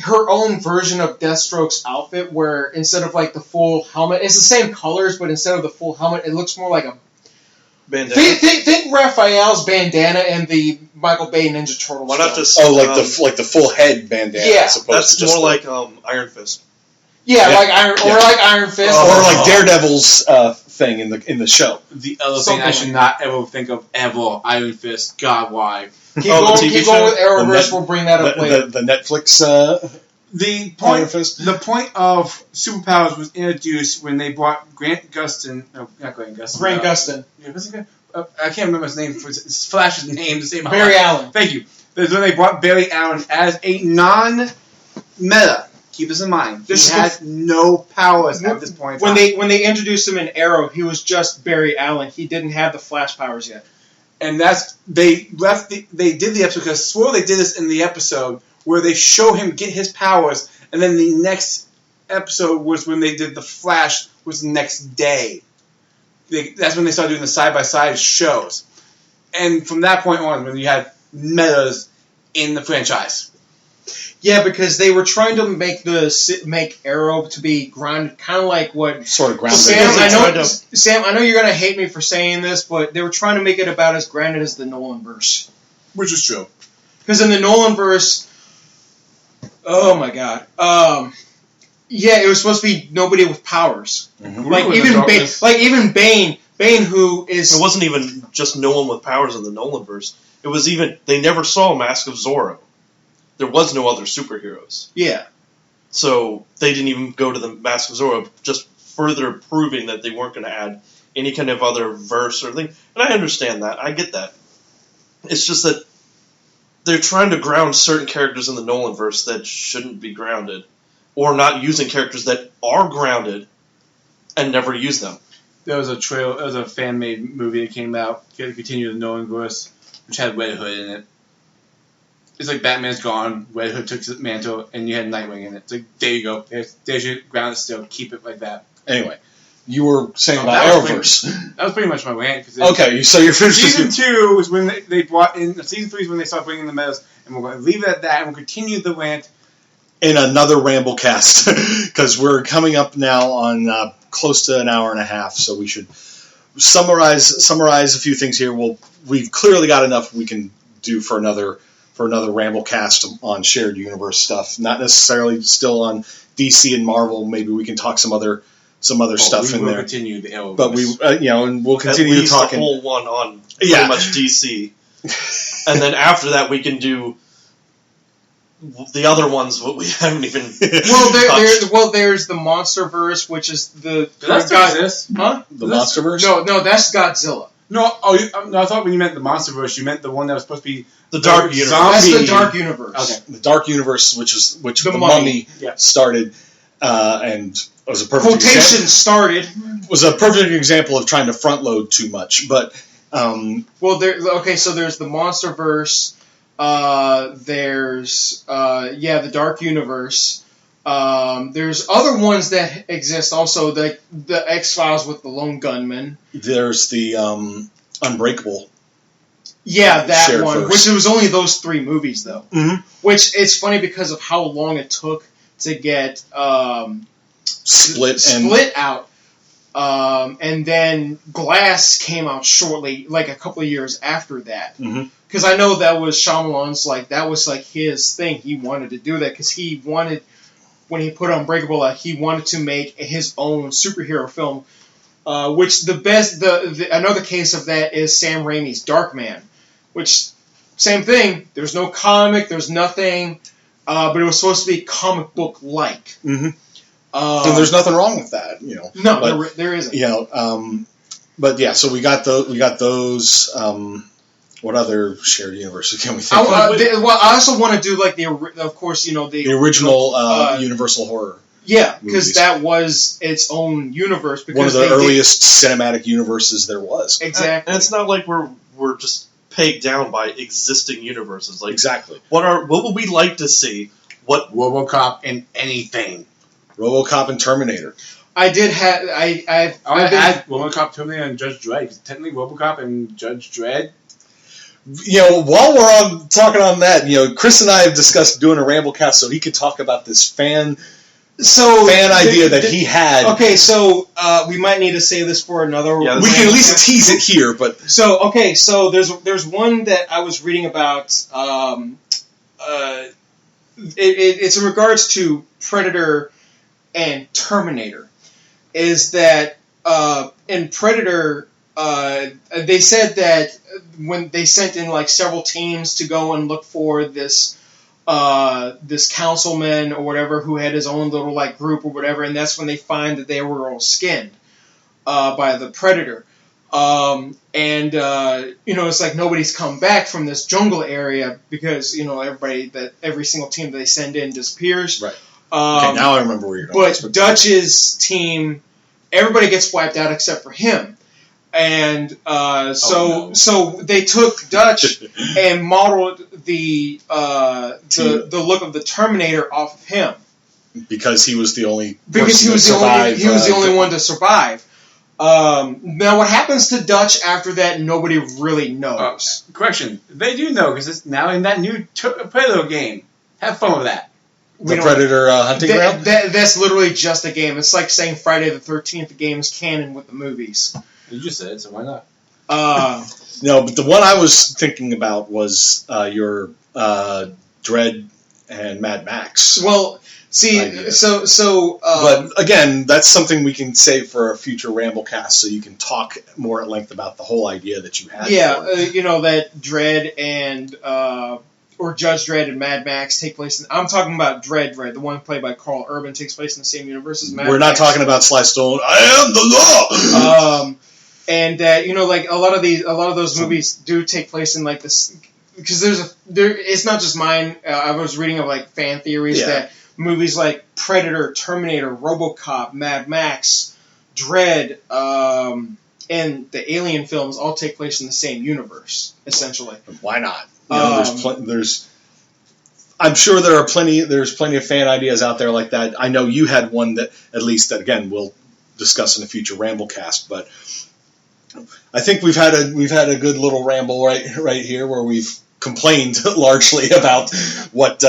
her own version of Deathstroke's outfit, where instead of like the full helmet, it's the same colors, but instead of the full helmet, it looks more like a Bandana. think Raphael's bandana and the Michael Bay Ninja Turtle. Why not stuff. just the full head bandana. Yeah. as opposed That's to just more like Iron Fist. Yeah, Yeah. like Iron Fist, or like Daredevil's thing in the show. The other Something thing I should not ever think of ever, Iron Fist. God, why? Keep Oh, the going, TV keep show? going with Arrowverse. The We'll bring that up later. The Netflix The Iron point, Fist. the point of superpowers was introduced when they brought Grant Gustin. No, not Grant Gustin. Grant Gustin, Yeah, what's it called? I can't remember his name. It's Flash's name to save my Barry life. Allen. Thank you. That's when they brought Barry Allen as a non-meta. Keep this in mind. He This is has no powers at this point. When they introduced him in Arrow, he was just Barry Allen. He didn't have the Flash powers yet. And they did the episode because I swore they did this in the episode where they show him get his powers, and then the next episode was when they did the Flash. Was the next day. That's when they started doing the side-by-side shows, and from that point on, when you had metas in the franchise. Yeah, because they were trying to make Arrow to be grounded, kind of like what Sort of grounded. Sam, I know you're gonna hate me for saying this, but they were trying to make it about as grounded as the Nolanverse. Which is true. Because in the Nolanverse, oh my god, yeah, it was supposed to be nobody with powers. Mm-hmm. Like even Bane, who is It wasn't even just no one with powers in the Nolanverse. It was even they never saw Mask of Zorro. There was no other superheroes. Yeah. So they didn't even go to the Mask of Zorro, just further proving that they weren't going to add any kind of other verse or thing. And I understand that. I get that. It's just that they're trying to ground certain characters in the Nolanverse that shouldn't be grounded. Or not using characters that are grounded and never use them. There was a fan-made movie that came out to continue the Nolanverse, which had Red Hood in it. It's like Batman's gone, Red Hood took his mantle, and you had Nightwing in it. It's like, there you go. There's your ground still. Keep it like that. Anyway, you were saying about Arrowverse. That was pretty much my rant. Okay, so you're finished. Season 2 was when they brought in... Season 3 is when they started bringing the metas, and we're going to leave it at that, and we'll continue the rant. In another Ramblecast, because we're coming up now on close to an hour and a half, so we should summarize a few things here. We've clearly got enough we can do for another Ramblecast on shared universe stuff. Not necessarily still on DC and Marvel. Maybe we can talk some other stuff in there. Continue the Arrowverse. But we and we'll continue talking the whole one on pretty much DC, and then after that we can do the other ones. What we haven't even there's the MonsterVerse, which is the Does that exist? Huh? The MonsterVerse? No, that's Godzilla. No, I thought when you meant the MonsterVerse, you meant the one that was supposed to be the Dark Universe. That's the Dark Universe. Okay, the Dark Universe, which the Mummy started, and was a perfect was a perfect example of trying to front load too much. But so there's the MonsterVerse. There's the Dark Universe. There's other ones that exist also, the X-Files with the Lone Gunman. There's the Unbreakable. Yeah, that one. Which it was only those 3 movies though. Mm-hmm. Which it's funny because of how long it took to get split out. And then Glass came out shortly, like a couple of years after that. Mm-hmm. Because I know that was Shyamalan's, that was his thing. He wanted to do that because he wanted, when he put Unbreakable out, he wanted to make his own superhero film. Which another case of that is Sam Raimi's Darkman, which same thing. There's no comic, there's nothing, but it was supposed to be comic book like. Mm-hmm. And there's nothing wrong with that, No, but, there isn't. But yeah, so we got those. What other shared universes can we think of? I also want to do the original Universal Horror. Yeah, because that was its own universe. Because one of the earliest cinematic universes there was. Exactly. And it's not like we're just pegged down by existing universes. Exactly. What would we like to see? What RoboCop in anything? RoboCop and Terminator. I did have I had RoboCop, Terminator, and Judge Dredd. Because technically, RoboCop and Judge Dredd. While we're on talking on that, Chris and I have discussed doing a Ramblecast so he could talk about this fan idea that he had. Okay, so we might need to say this for another. Yeah, we can at least tease it here, but so there's one that I was reading about. It's in regards to Predator and Terminator. Is that in Predator? They said that when they sent in several teams to go and look for this councilman or whatever who had his own little group or whatever, and that's when they find that they were all skinned by the Predator. It's like nobody's come back from this jungle area because every single team that they send in disappears. Right. Okay, now I remember where you're going. But Dutch's team, everybody gets wiped out except for him. And no. so they took Dutch and modeled the look of the Terminator off of him because he was the only because he was the only one to survive. Now, what happens to Dutch after that, nobody really knows. Correction, they do know because it's now in that new Predator game. Have fun with that. The Predator hunting ground? That's literally just a game. It's like saying Friday the 13th, the game is canon with the movies. You just said it, so why not? No, but the one I was thinking about was your Dredd and Mad Max. Well, see, idea. so but again, that's something we can save for a future Ramblecast, so you can talk more at length about the whole idea that you had. Yeah, that Dredd and or Judge Dredd and Mad Max take place. I'm talking about Dredd, the one played by Carl Urban, takes place in the same universe as Mad Max. We're not talking about Sly Stallone. I am the law. And that like a lot of those movies do take place in like this because it's not just mine. I was reading of like fan theories that movies like Predator, Terminator, RoboCop, Mad Max, Dredd, and the Alien films all take place in the same universe, essentially. Why not? I'm sure there's plenty of fan ideas out there like that. I know you had one that again we'll discuss in a future Ramblecast, but I think we've had a good little ramble right here where we've complained largely about what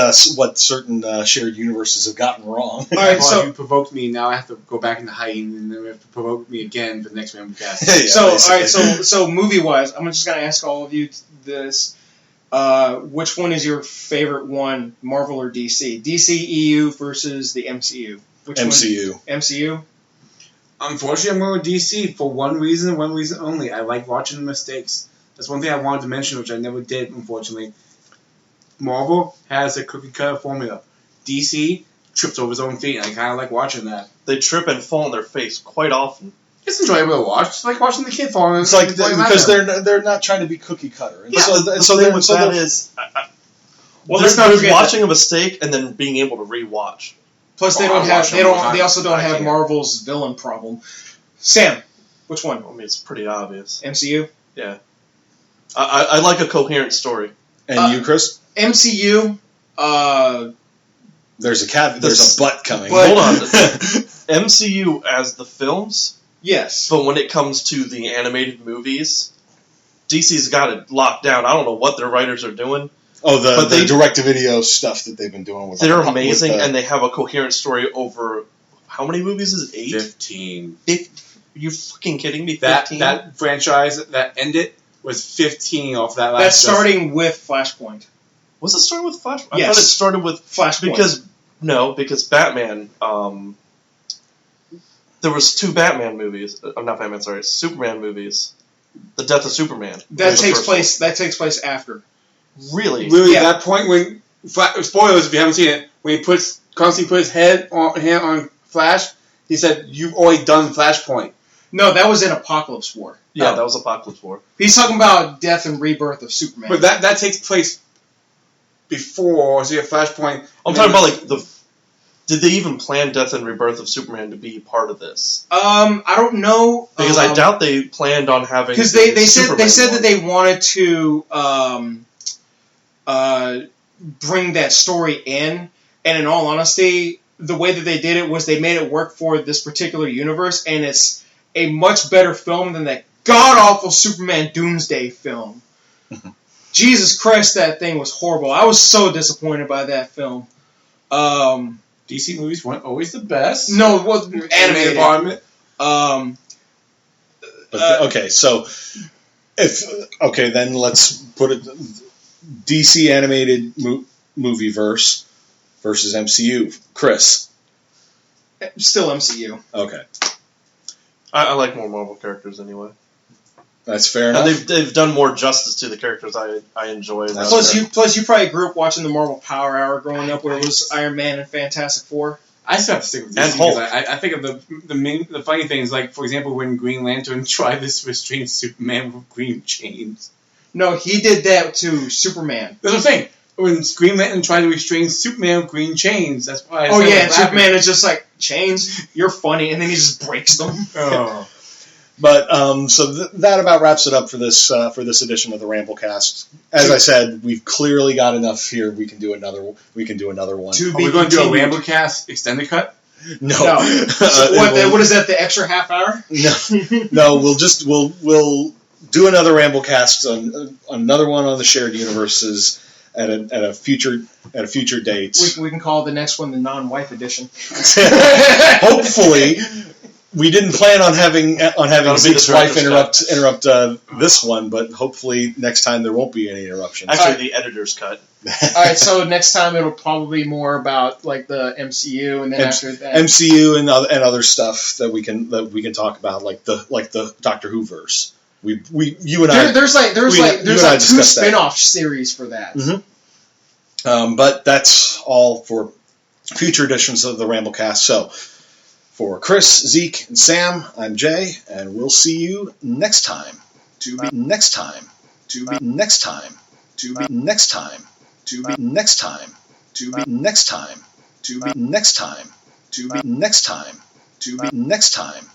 certain shared universes have gotten wrong. All right, so you provoked me. Now I have to go back into hiding, and then we have to provoke me again for the next Ramblecast. So movie wise, I'm just gonna ask all of you this. Which one is your favorite one, Marvel or DC? DCEU versus the MCU. Which MCU. One? MCU? Unfortunately, I'm going with DC for one reason only. I like watching the mistakes. That's one thing I wanted to mention, which I never did, unfortunately. Marvel has a cookie-cutter formula. DC trips over his own feet, and I kind of like watching that. They trip and fall on their face quite often. It's enjoyable to watch. It's like watching the kid fall. It's like because they're not trying to be cookie cutter. Yeah, so they're watching a mistake and then being able to rewatch. Plus, they also don't have Marvel's villain problem. Sam, which one? I mean, it's pretty obvious. MCU. Yeah, I like a coherent story. And you, Chris? MCU. There's a butt coming. Hold on. MCU as the films. Yes. But when it comes to the animated movies, DC's got it locked down. I don't know what their writers are doing. Oh, the direct-to-video stuff that they've been doing with they're amazing, and they have a coherent story over how many movies is it? 8? 15. You fucking kidding me? 15? That franchise that ended was 15 off that last. That's starting with Flashpoint. Was it starting with Flashpoint? Yes. I thought it started with Flashpoint. Because Batman. There was 2 Batman movies. Not Batman. Sorry, Superman movies. The Death of Superman. That takes place after. Really? That point when spoilers if you haven't seen it, when he constantly put his hand on Flash, he said, "You've already done Flashpoint." No, that was in Apocalypse War. Yeah, that was Apocalypse War. He's talking about Death and Rebirth of Superman. But that takes place before, so you have Flashpoint. I'm talking about did they even plan Death and Rebirth of Superman to be part of this? I don't know because I doubt they planned on having because they said that they wanted to bring that story in, and in all honesty, the way that they did it was they made it work for this particular universe, and it's a much better film than that god-awful Superman Doomsday film. Jesus Christ, that thing was horrible. I was so disappointed by that film. DC movies weren't always the best. No, it wasn't animated. Okay, so then let's put it DC animated movie verse versus MCU. Chris, still MCU. Okay, I like more Marvel characters anyway. That's fair enough. And they've done more justice to the characters I enjoy. Plus you probably grew up watching the Marvel Power Hour growing up, where it was Iron Man and Fantastic Four. I still have to stick with DC because I think of the funny things, like for example when Green Lantern tried to restrain Superman with green chains. No, he did that to Superman. That's what I'm saying. When Green Lantern tried to restrain Superman with green chains, that's why. And Superman is just like, chains, you're funny, and then he just breaks them. Oh. But so that about wraps it up for this edition of the Ramblecast. As I said, we've clearly got enough here. We can do another one. Are we going to do a Ramblecast extended cut? No. What is that? The extra half hour? No. We'll do another Ramblecast on another one on the shared universes at a future date. We can call the next one the non-wife edition. Hopefully. We didn't plan on having Zeke's wife interrupt this one, but hopefully next time there won't be any interruptions. Actually, the editor's cut. All right, so next time it'll probably be more about like the MCU, and then after that MCU and other stuff that we can talk about, like the Doctor Who verse. You and I. There's two spin-off series for that. Mm-hmm. But that's all for future editions of the Ramblecast. So. For Chris, Zeke, and Sam, I'm Jay, and we'll see you next time. Next time. Next time. Next time. Next time. Next time. Next time. Next time. Next time. Next time.